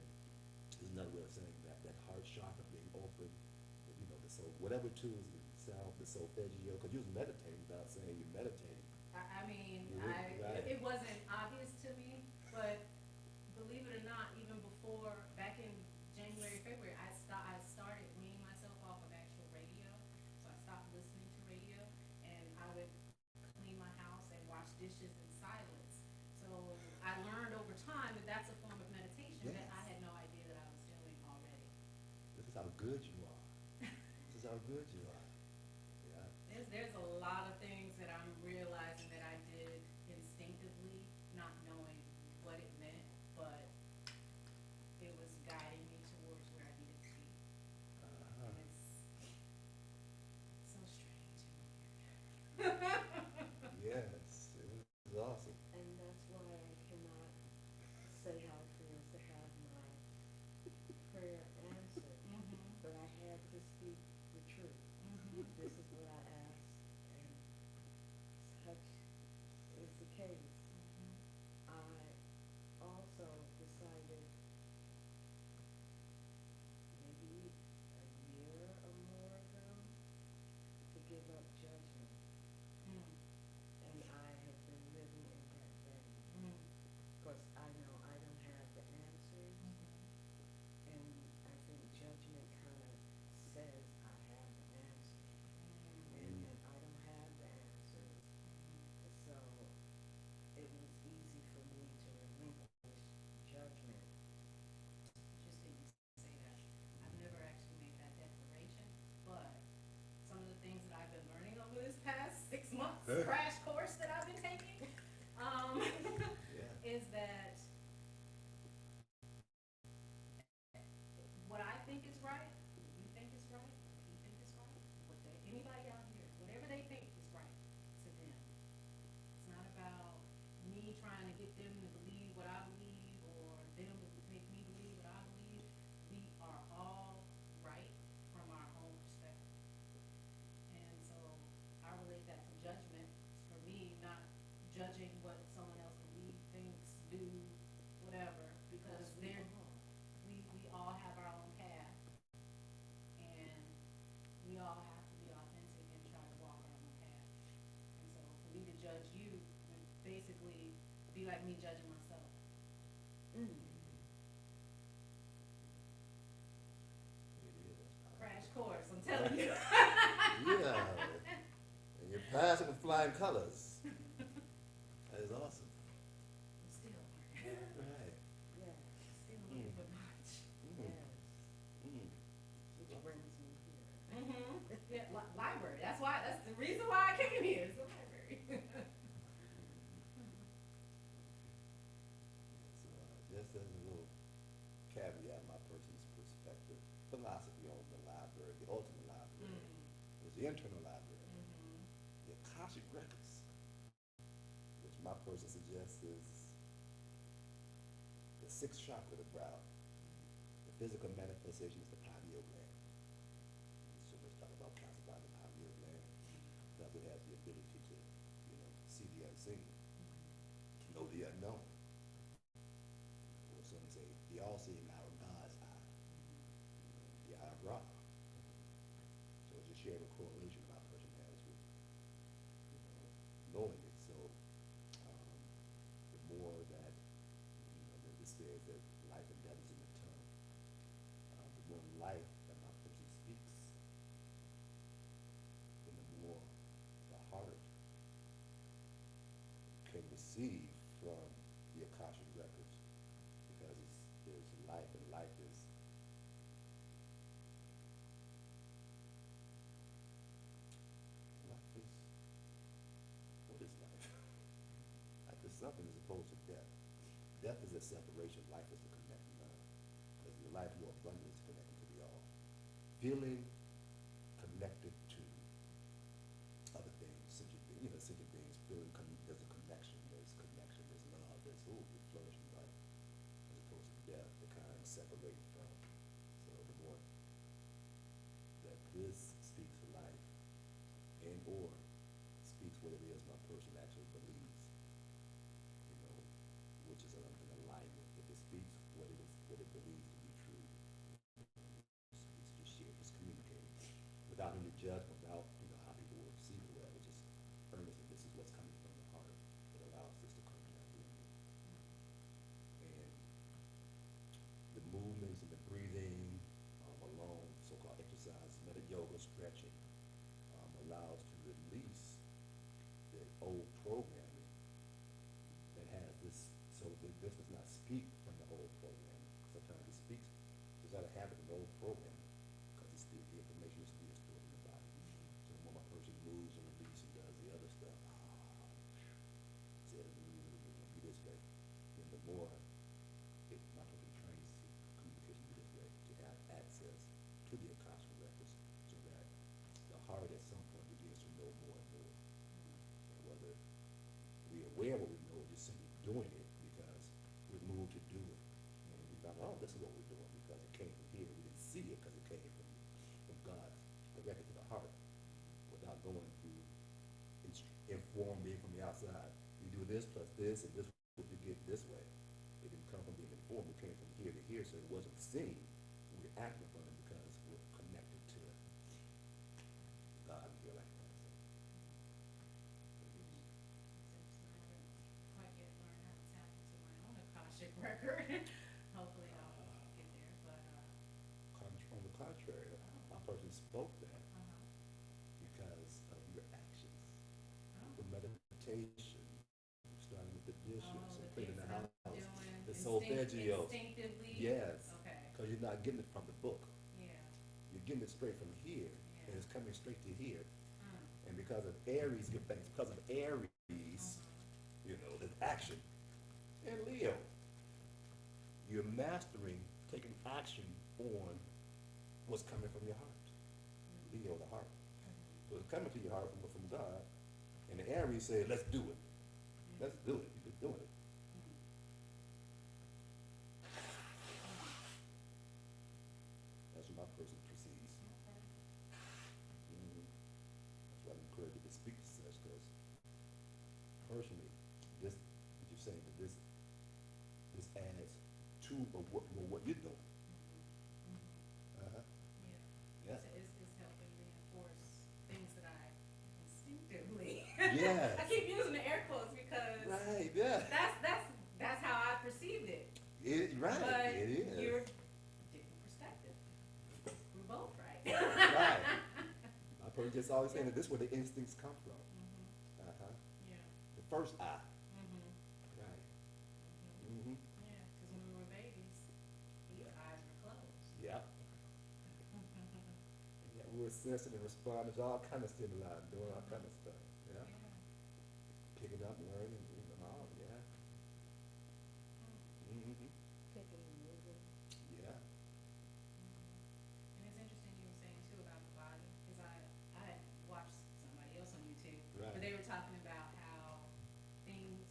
is another way of saying that heart chakra being open, the soul, whatever tools, the solfeggio, because you was meditating without saying you're meditating. Right. It wasn't obvious to me, but believe it or not, even before, back in January, February, I started weaning myself off of actual radio. So I stopped listening to radio, and I would clean my house and wash dishes in silence. So I learned over time that that's a form of meditation that I had no idea that I was doing already. This is how good you are. This is how good you are. Yeah. There's a lot of things that I'm realizing that I did instinctively, not knowing what it meant, but it was guiding me towards where I needed to be. And it's so strange and weird. Yes, it is awesome. And that's why I cannot say how it feels to have my prayer answered. But I have to speak the truth. This is what I asked, and such is the case. I also decided maybe a year or more ago to give up judgment. And I have been living in that vein. Because I know I don't have the answers, and I think judgment kind of says I have the answers, and I don't have the answers. So it was easy for me to relinquish judgment. Interesting you say that. I've never actually made that declaration, but some of the things that I've been learning over this past 6 months crash course that I've been taking, is that what I think is right, you think is right, what you think is right, anybody out here, whatever they think is right to them. It's not about me trying to get them to believe what I believe or them to make me believe what I believe. We are all right from our own perspective. And so I relate that to judgment. For me, not judging what someone else believes, thinks, do, whatever, because we all have our own path, and we all have to be authentic and try to walk our own path. And so for me to judge you would basically be like me judging myself. Crash course, I'm telling you. Yeah. And you're passing with flying colors. That is awesome. I'm still learning. Right. Yes, Still learning, but much. yes, which brings me here. Yeah, library. That's the reason why I came here. It's the library. So just as a little caveat, my person's perspective, philosophy owns the library, the ultimate library. There's the internal library, the Akashic records, which my person suggests is the sixth chakra, the brow. The physical manifestation is the pineal gland. So let's talk about calcifying the pineal gland because it has the ability to, see the unseen, know the unknown. Or some say the all-seeing eye or God's eye, the eye of Ra. So it's a shared correlation my person has with, knowing it. So the more that, that this says that life and death is in the tongue, the more life that my person speaks, then the more the heart can receive from the Akashic records, because there's life, and life is what is life? Life is something as opposed to death. Death is a separation, life is the connecting love. Because the life more abundant is connected to the all. Feeling connected to other things, sentient beings feeling there's a connection, there's love, there's flourishing life, as opposed to death, the kind separated from. So the more that this speaks life and or speaks what it is my person actually believes, which is an alignment. If it speaks what it believes to be true, it's just shared, it's communicating without any judgment, without how people will receive it, whatever. Just earnestly, this is what's coming from the heart. It allows this to come to that being. And the movements and the breathing, along so-called exercise, meta yoga, stretching, allows to release the old programming that has this. So this does not speak from the old programming. Sometimes it speaks just out of habit of the old programming, because it's the information is being stored in the body. So when my person moves and releases and does the other stuff, said be this way, then the more my person trains to communication be this way, to have access to the Akashic records, so that the heart at some point begins to know more and more. And whether we're aware of what we know, or just simply doing it because we're moved to do it. And we found out, this is what we're doing because it came from here. We didn't see it because it came from God, directly to the heart, without going through informed being from the outside. You do this plus this, and this what you get this way. It didn't come from being informed. It came from here to here, so it wasn't seen. We're acting upon it because we're connected to God and feel like that. Quite yet learn how to tap into my own Akashic record. Hopefully I'll get there, but On the contrary, my person spoke that because of your actions. The meditation, starting with the dishes and cleaning the house, the solfeggio. Instinctively. Yes. Okay. Because you're not getting it from the book. Yeah. You're getting it straight from here, and Yeah. it's coming straight to here. And because of Aries, because of Aries, there's action. And Leo, you're mastering taking action on what's coming from your heart. Leo, the heart. So it's coming to your heart from God, and the Aries says, let's do it. Let's do it. You're just doing it. That's what my person perceives. That's why I encourage you to speak to such, because personally, this, what you're saying, that this adds to what you're doing. Yeah. Yeah. It's helping reinforce things that I instinctively. Yes. I keep using the air quotes because Right, yeah. that's how I perceived it. Right, But it is. you're different perspective. We're both right. Right. My person just always saying that this is where the instincts come from. Yeah. The first eye. Right. Yeah, because when we were babies, the eyes were closed. Yep. Yeah, we were sensing and responding to all kind of stimuli, doing all kind of stuff. Yeah. Picking up, learning, reading them all. Yeah. Picking and moving. Yeah. And it's interesting you were saying too about the body, because I had watched somebody else on YouTube, Right. but they were talking about how things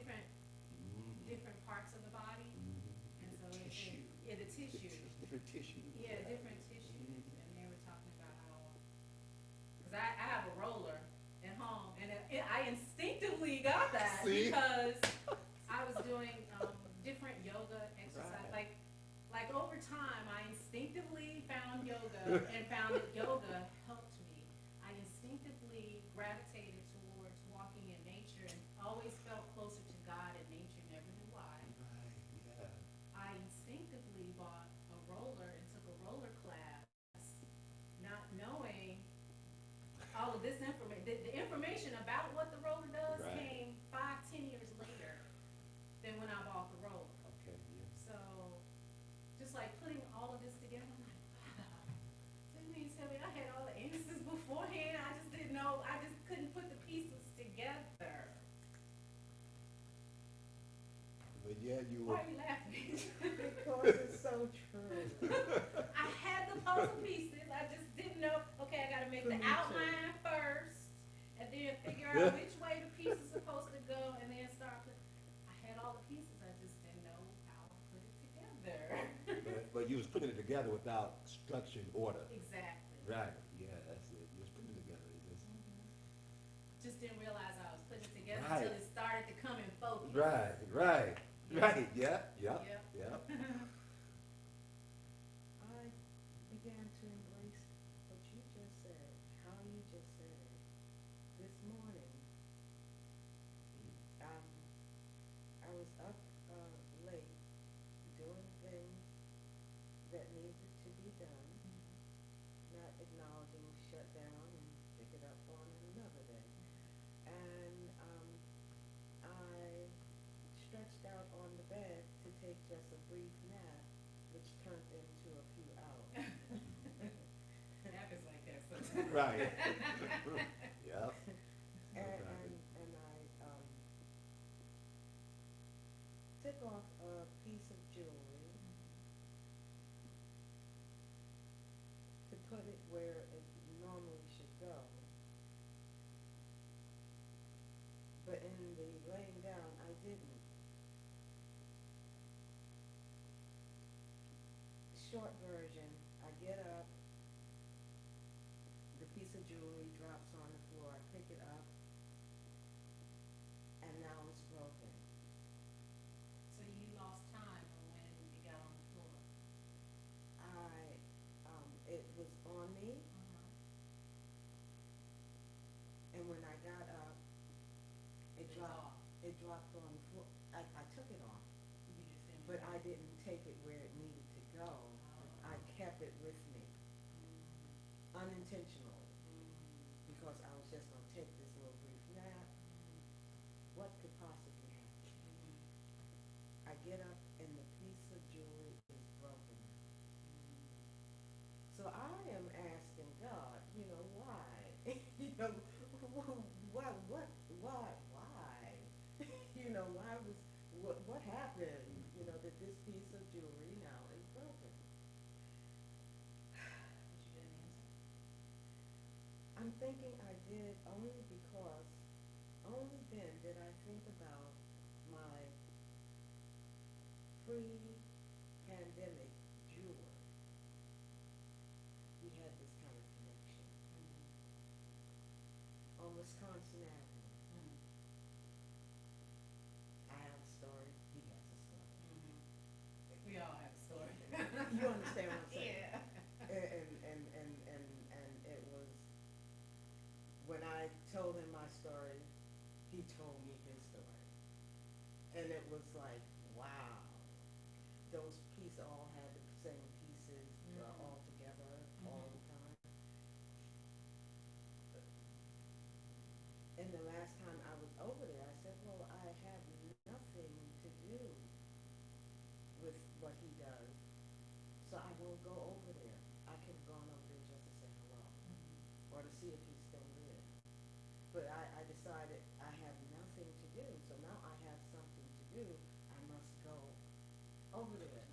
different different parts of the body, and so Tissue. yeah, the tissue, Different tissues. yeah, right. different tissues, and they were talking about how, because I have a roller at home, and I instinctively got that See? because I was doing different yoga exercise, Right. like over time, I instinctively found yoga and found that yoga helped me. I instinctively gravitated towards walking in nature and always felt closer to God in nature, never knew why. Right, yeah. I instinctively bought a roller and took a roller class, not knowing all of this information. The information about what the roller does Right. came 5, 10 years later than when I bought the roller. Okay, yeah. So, just like putting all of this together, I'm like, wow. So you mean to tell me I had all the answers beforehand? I just didn't know. I just couldn't put the pieces together. But yeah, you Why were. are you laughing? Because it's so true. I had the puzzle pieces. I just didn't know. Okay, I got to make the Me too. outline first, and then figure out which way the piece is supposed to go, and then start. I had all the pieces. I just didn't know how to put it together. But you was putting it together without structure and order. Exactly. Right, yeah, that's it. You was putting it together. It just, Just didn't realize I was putting it together Right. until it started to come in focus. right, Yeah. yeah, Yep. yeah. I began to embrace what you just said, how you just said it. This morning, um, I was up late doing things that needed to be done, not acknowledging shut down and pick it up on another day. And I stretched out on the bed to take just a brief nap, which turned into a few hours. It happens like that sometimes. Right. Yep. And I took off a piece of jewelry to put it where it normally should go. But in the laying down, I didn't. Short version, I get up, the piece of jewelry drops on the floor, I pick it up, and now it's broken. So you lost time when you got on the floor. It was on me, and when I got up, it It's dropped, off. it dropped on the floor. I took it off, You just didn't. but I didn't take it where it needed to go. I kept it with me, unintentionally, because I was just gonna take this little brief nap. What could possibly happen? I get up and the piece of jewelry is broken. So I am asking God, why? Why? Why was, what happened? That this piece of jewelry now is broken. But you didn't answer. I'm thinking I did only then did I think about my pre-pandemic jeweler. We had this kind of connection on Wisconsin Avenue. I have a story, he has a story. We all have a story. You understand what I'm saying? Yeah. And it was, when I told him my story, he told me his story. And it was like, wow, those pieces all had the same pieces all together all the time. And the last time I was over there, I said, well, I have nothing to do with what he does, so I won't go over there. I could have gone over there just to say hello, or to see if he still lived. But I decided I have nothing to do, so now I have something to do, I must go over there.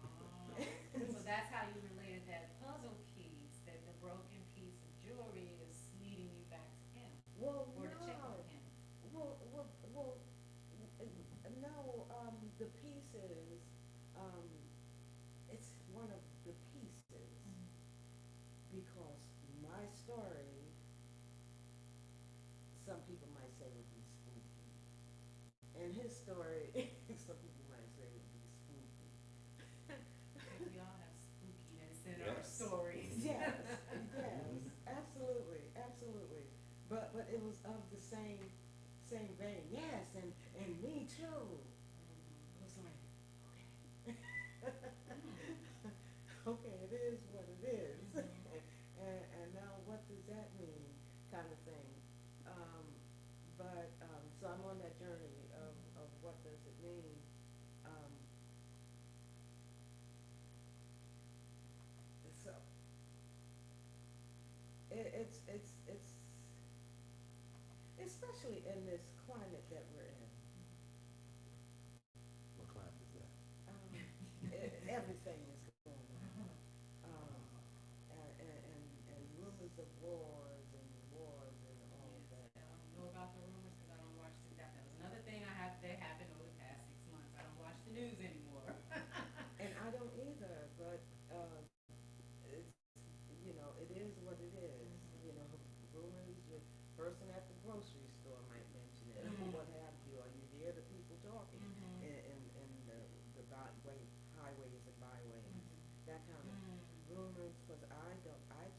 So that's how you related that puzzle piece, that the broken piece of jewelry is leading you back to him, Well, or to check no. on him. Well, no, but it was of the same vein. Yes, and me too. I was like, okay. Okay, it is what it is. And now what does that mean, kind of thing. Um, but so I'm on that journey of what does it mean. Um, so it's especially in this climate that we're in. What climate is that? Um, everything is going on. Um, and rumors of wars and all of Yes, that. I don't know about the rumors because I don't watch that. That was another thing that happened over the past 6 months. I don't watch the news anymore. And I don't either, but it's, it is what it is. Rumors, your person at the grocery store might mention it, or Mhm. what have you, or you hear the people talking Mhm. in the highways and byways, Mhm. that kind of Mm. rumors, because I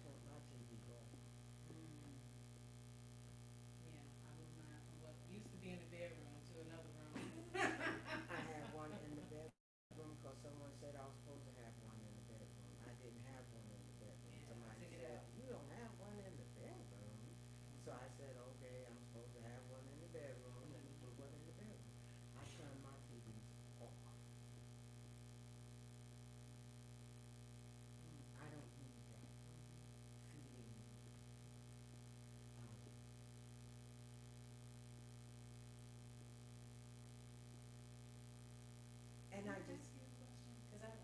turn my TV off. Mm. Yeah, I moved mine from what used to be in the bedroom to another room. I have one in the bedroom because someone said I was supposed to have one in the bedroom. I didn't have one in the bedroom. Yeah, I Somebody took it said, out. "You don't have one in the bedroom." So I said, "Okay, I'm supposed to have one in the bedroom. Let me put one in the bedroom." I turn my TVs off. I don't need that feeding. Um, and Can I I just, ask you a question? Because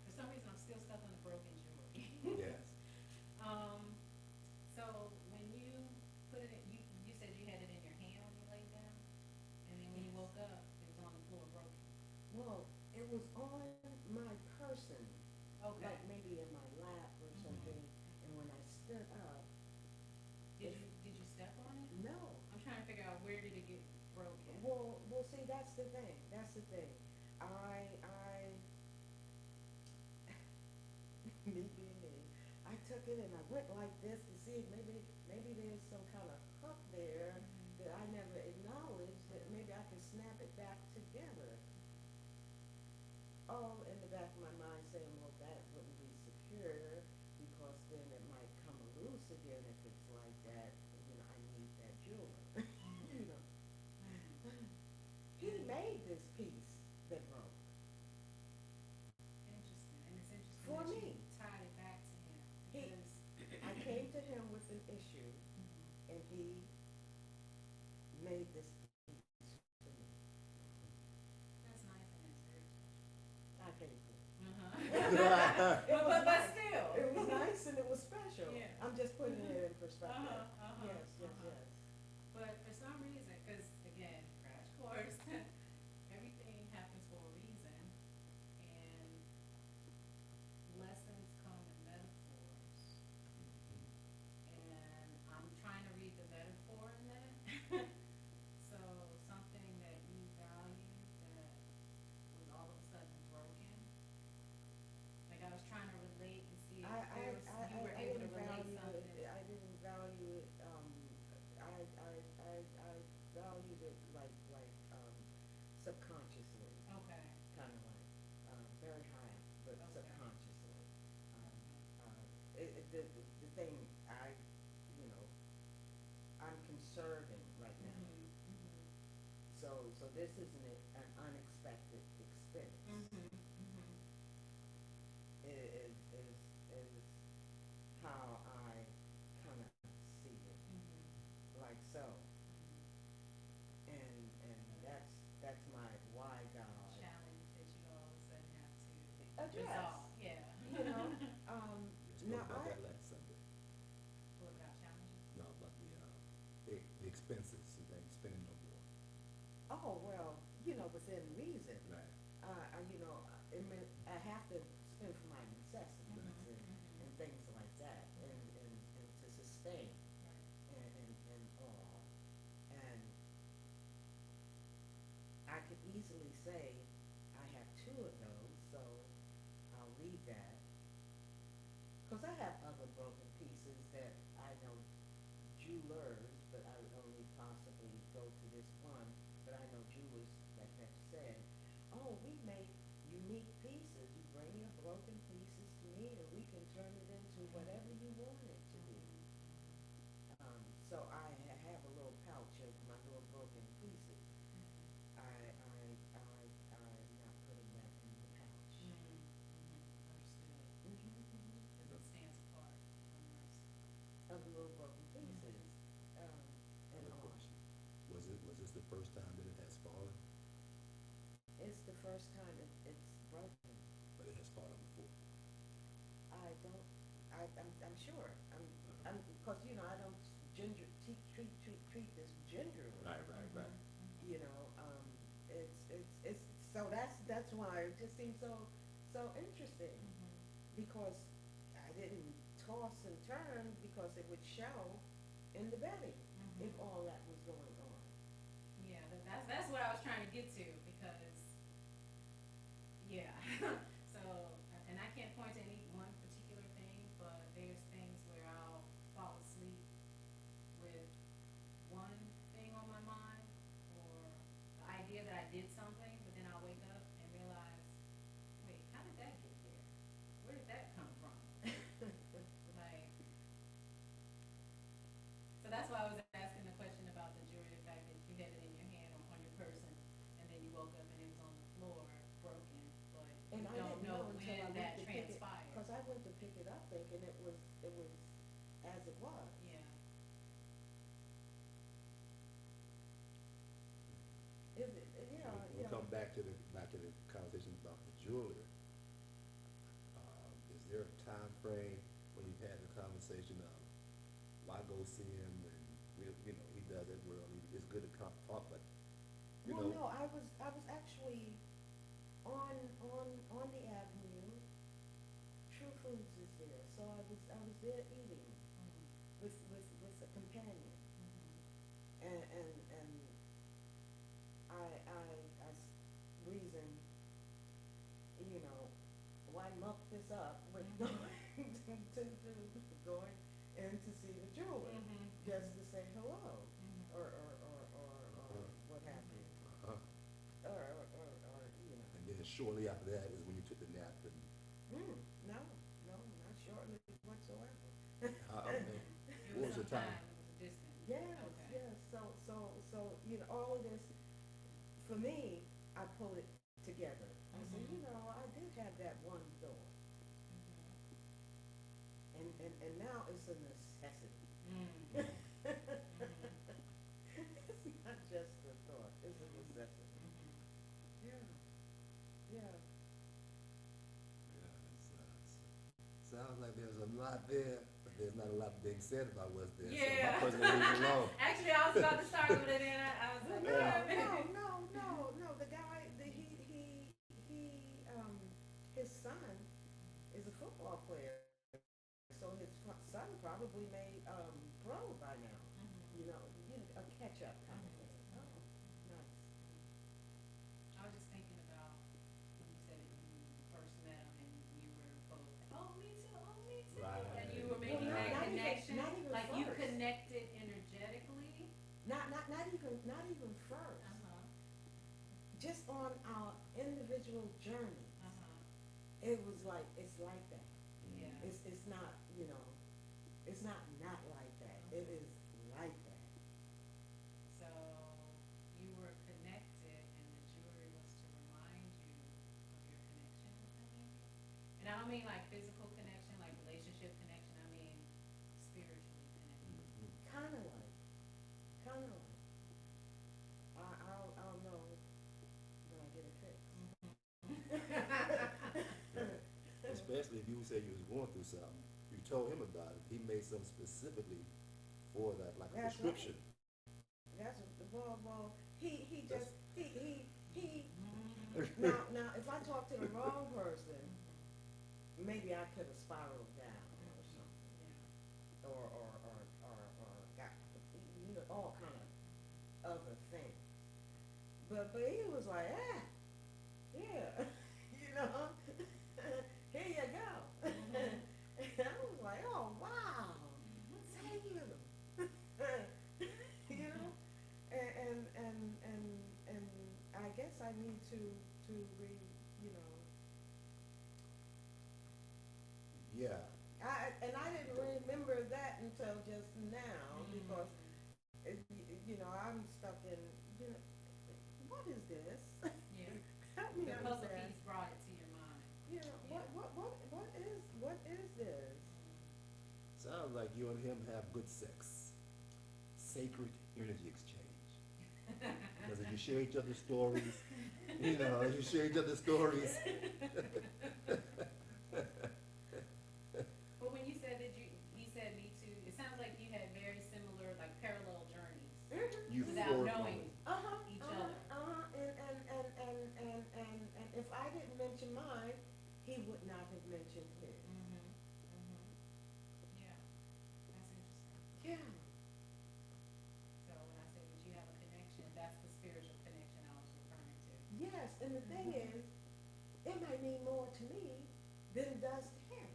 for some reason, I'm still stuck on the broken jewelry. Yes. Um, so when you put it in, you said you had it in your hand when you laid down, and then when you woke up, it was on the floor broken. well, it was on my person, Okay. like maybe in my lap or something. And when I stood up, Did you step on it? no. I'm trying to figure out where did it get broken. Well, see, that's the thing. That's the thing. Me being me, I took it and I went like this to see if maybe there's some kind of hook there that I never acknowledged that maybe I could snap it back together. All in the back of my mind saying, well, that wouldn't be secure because then it might come loose again if it's like that. I need that jewelry. you know. He made this piece that broke Interesting, and it's interesting for that you me. tied it back to him He, because. I came to him with an issue, and he made this piece for me. That's nice and that's very special. I paid for it. Uh-huh. It was but nice. still. It was nice and it was special. Yeah. I'm just putting it in perspective. Uh-huh, Yes, yes, uh-huh. yes. But for some reason, because again, crash course, everything happens for a reason, and lessons come in metaphors, and I'm trying to read the metaphor in that. So something that you valued that was all of a sudden broken. Like I was trying to relate and see if there was you were I able to didn't relate value it. something. I didn't value it. I valued it like subconsciously, Okay. kind of like very high, but Okay. subconsciously. Um, Okay. the thing you know, I'm conserving right now. So this isn't an unexpected expense. Is how I kind of see it, like so. And that's my why God Challenge that you all of a sudden have to address. resolve. Yeah. You know, We now spoke about that last Sunday. What about challenges? No, about the expenses. They ain't spending no more. oh well, within reason. Right. I have to spend for my necessities and things like that, and to sustain and all. And I could easily say I have two of those, so I'll leave that. Because I have other broken pieces that I know jewelers go to this one, but I know Jules that have said, oh, we make unique pieces. You bring your broken pieces to me, and we can turn it into whatever you want it to be. So I have a little pouch of my little broken pieces. I'm not putting that in the pouch. Understood. Because it stands apart from the rest. Of the little broken pieces. And Another all. question. Was this the first time that it has fallen? It's the first time it's broken. But it has fallen before. I don't, I'm sure. Because, you know, I don't treat this gingerly. Right. You know, it's, so that's why it just seems so interesting. Because I didn't toss and turn because it would show in the bedding if all that was going on. Yeah, that's what I was trying to get to, because, yeah. So, and I can't point to any one particular thing, but there's things where I'll fall asleep with one thing on my mind, or the idea that I did something, but then I'll wake up and realize, wait, how did that get there? Where did that come from? Like, so that's why I was asking the question about the jewelry, the fact that you had it in your hand or on your person, and then you woke up and it was on the floor, broken, but And you I don't didn't know know until I when went that to pick it, transpired. because I went to pick it up thinking it was as it was. Yeah. Is it, yeah, We'll come back to the conversation about the jewelry. Is there a time frame when you've had the conversation of, why go see him, and he does it well, it's good to talk, but Well, no, I was actually on the avenue. True Foods is there, so I was there eating with a companion, and I reason, you know, why muck this up with going to going in to see the jeweler just to say hello or what have you. Or you know. and then shortly after that is when you took the nap, and No, not shortly whatsoever. okay. It What was was the time? sometime, it was a distance. Yes, Okay. yes. So you know, all of this, for me, I pulled it together. I said, you know, I did have that one thought, and now it's a necessity. It's not just a thought; it's a necessity. Yeah, yeah. Yeah, sounds like there's a lot there, but there's not a lot being said about what's there. So Yeah. my person will leave it alone. Actually, I was about to start with it, and I was like, No. The guy, his son is a football player, so his son probably made pro by now. You know, a catch up kind of thing. Oh, nice. I was just thinking about when you said that you first met him and you were both, oh, me too, Right. and you were Well, making that not connection, even like you first. connected energetically. Not even first. Just on our individual journeys, it was like it's like that. Yeah. It's not, you know, it's not like that. It is like that. So you were connected, and the jewelry was to remind you of your connection with him, maybe. And I don't mean like physical connection, like relationship connection. I mean spiritually connected. Kind of like. I'll know when I get it fixed. Especially if you said you was going through something, you told him about it, he made something specifically for that, like a That's prescription. That's well. He just he. Now, if I talk to the wrong person, maybe I could have spiraled down or something, Yeah. or got, you know, all kind of other things. But he was like, yeah, you know, here you go. And I was like, oh wow, thank you. You know, and to you know, Yeah. and I didn't remember that until just now because, you know, I'm stuck in, you know, what is this? Yeah. Help me The puzzle understand. piece brought it to your mind. You know, Yeah. what is this? Sounds like you and him have good sex. Sacred energy exchange. Because if you share each other's stories, you know, you share each other's stories. But when you said that he said me too, it sounds like you had very similar, like parallel journeys without Euphoric knowing moment. each other. And if I didn't mention mine, he would not have mentioned his. Yeah, that's interesting. Yeah. So when I say that you have a connection, that's the spiritual connection I was referring to. Yes, and the thing is, it might mean more to me than it does to him.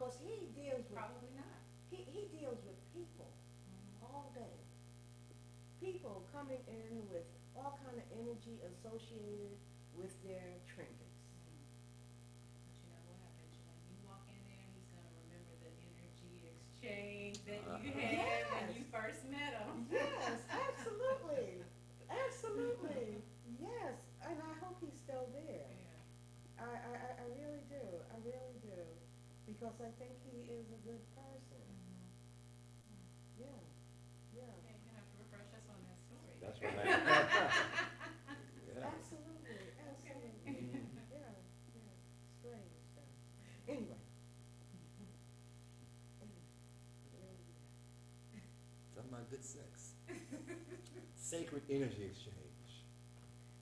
Cause he deals with, Probably not. he deals with people all day. People coming in with all kind of energy associated with their trinkets. But you know what, I bet you when you walk in there, he's gonna remember the energy exchange that you had when you first met him. Yes, absolutely, absolutely, yes, and I hope he's still there. Yeah. I really do, because I think he is a good person. Yeah, yeah, Yeah, you're gonna have to refresh us on that story. That's right. Yeah. absolutely, absolutely, yeah, strange stuff. Anyway. Talking about good sex. Sacred energy exchange.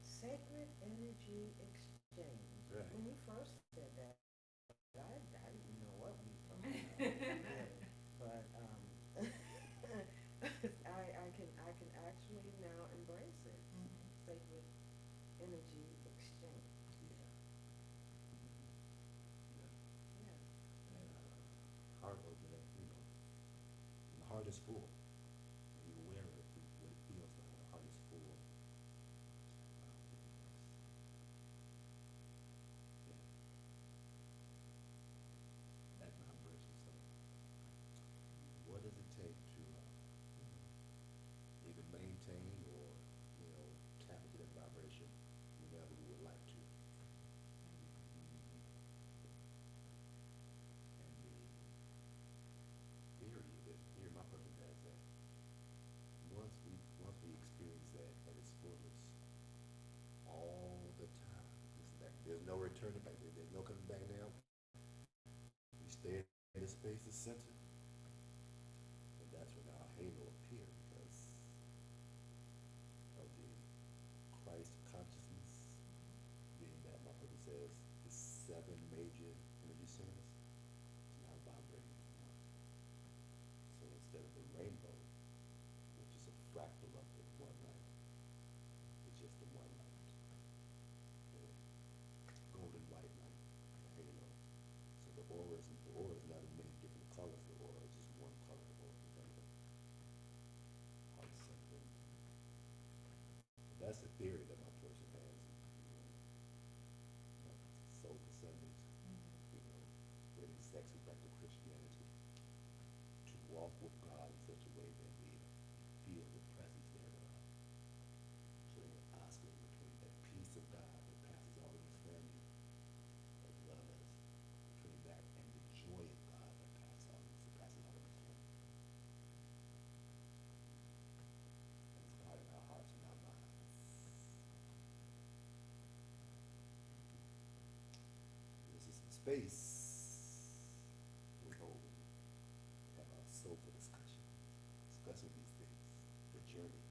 Sacred energy exchange. Right. When you first said that, I didn't know what we were talking about. But I can actually now embrace it. Sacred energy exchange. Yeah. Yeah. And heart opening, you know, when the heart is full, and you're aware of what it feels like when the heart is full. Yeah. That vibration. So, what does it take to either maintain or, you know, tap into that vibration whenever we would like to? And the theory that here my person has that once we experience that at its fullness all the time, there's no returning back. There's no coming back now. We stay in the space is center, and that's when our halo appears because of the Christ consciousness being that my person says the seven major energy centers is now vibrating as one. So instead of the rainbow, which is a fractal of the one light, it's just the one light. The golden white light, the halo. So the aura is not in many different colors. The aura is just one color. The aura is rainbow. Heart center. That's the theory that my person has. You know, Soulful Sundays. You know, bringing sexy back to Christianity. To walk with God in such a way that we feel the presence thereof. Putting an oscar in between that peace of God that passes all understanding, as well as between that and the joy of God that passes all understanding. And it's guarding our hearts and our minds. This is the space we hold at our soulful discussion, discussing these things, the journey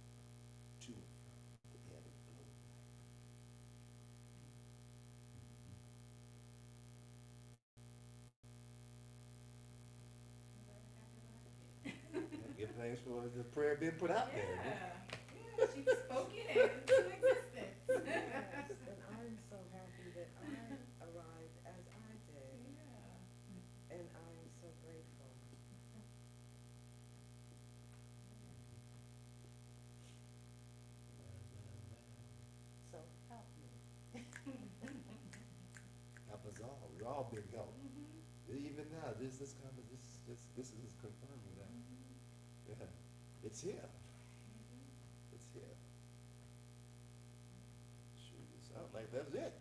to and from the ebb and flow of life. Give thanks for the prayer being put out there. Yeah, she spoke it into existence. Yes, and I'm so happy that I arrived as I did, Yeah. and I am so grateful. So help me. there we go. Mhm. Even now, this is confirming that. Yeah, it's here. Mhm. It's here. Shoot, it sounds like that's it.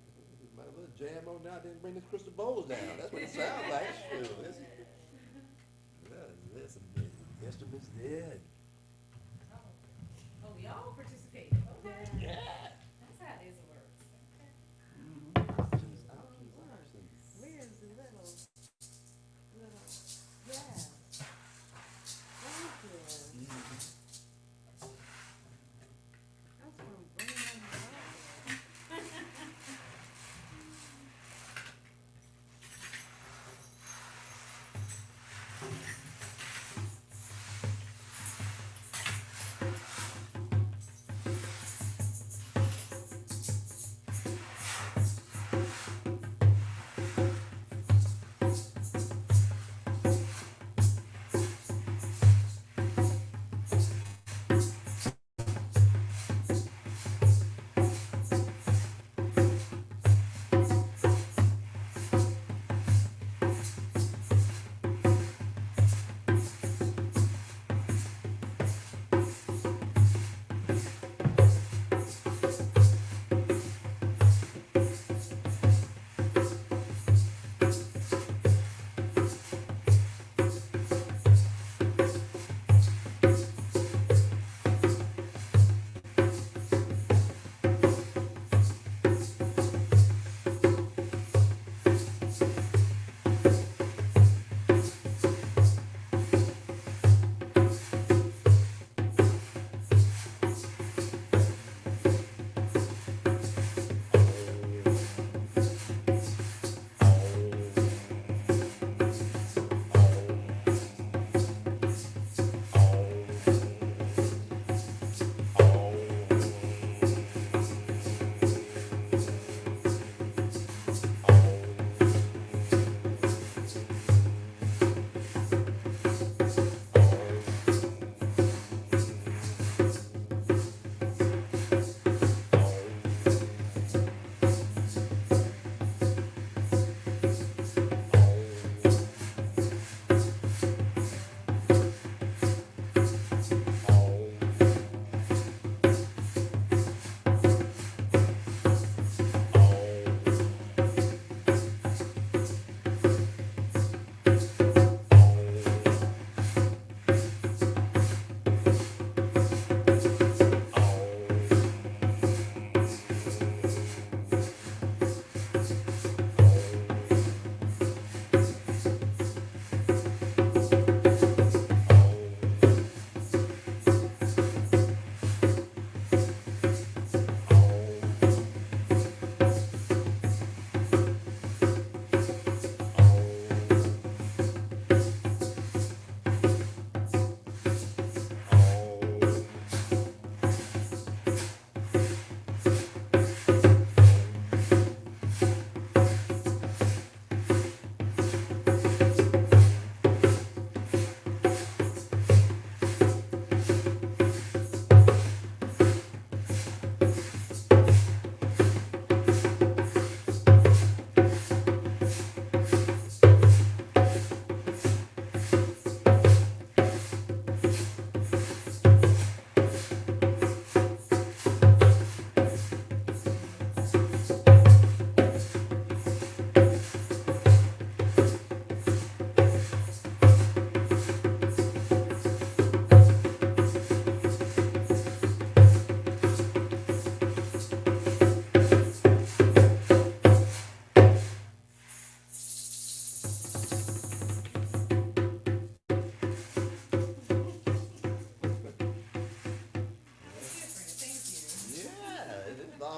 Might as well jam on down there and bring the crystal bowls down. That's what it sounds like. Shoot, there's some instruments there. Oh, we all participated. Okay. Yeah. That's how this works. Okay. Options, options, options. Where's the little, yes, thank you. That's what I'm bringing on the road.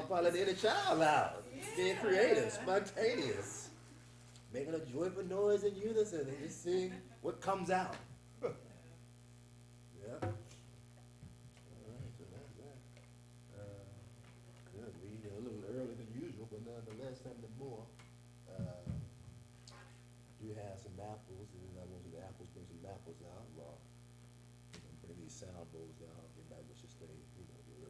Probably the inner child out, being creative, Yeah. spontaneous, making a joyful noise in unison and just seeing what comes out. Yeah. All right, so that's that. Good. We a little earlier than usual, but nonetheless, something more. Do have some apples, and I want some apples. Bring some apples out. Bring these sound bowls out. Everybody wants to stay, your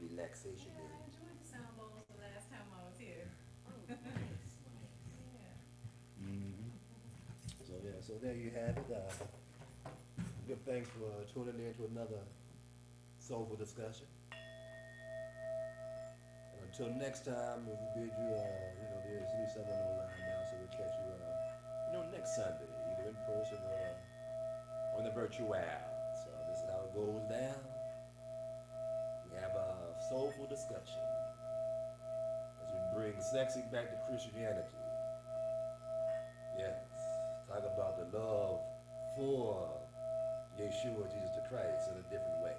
relaxation Yeah, I in. enjoyed the sound bowls the last time I was here. Oh, nice, nice. so there you have it. Give thanks for tuning in to another Soulful Discussion. And until next time, we bid you, there's new someone online now, so we'll catch you, next Sunday, either in person or on the virtual. So this is how it goes down. We have a Soulful Discussion as we bring sexy back to Christianity. Yes, talk about the love for Yeshua, Jesus the Christ, in a different way.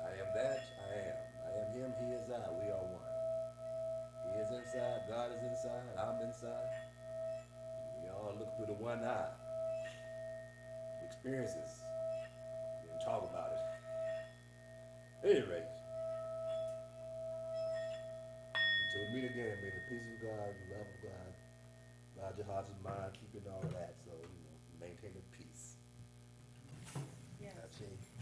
I am that, I am. I am him, he is I, we are one. He is inside, God is inside, I'm inside. We all look through the one eye. Experiences. And talk about it. At any rate, until we meet again, may the peace of God, the love of God, guide your hearts and mind, keeping all of that, so, maintain the peace. Yes. That's it.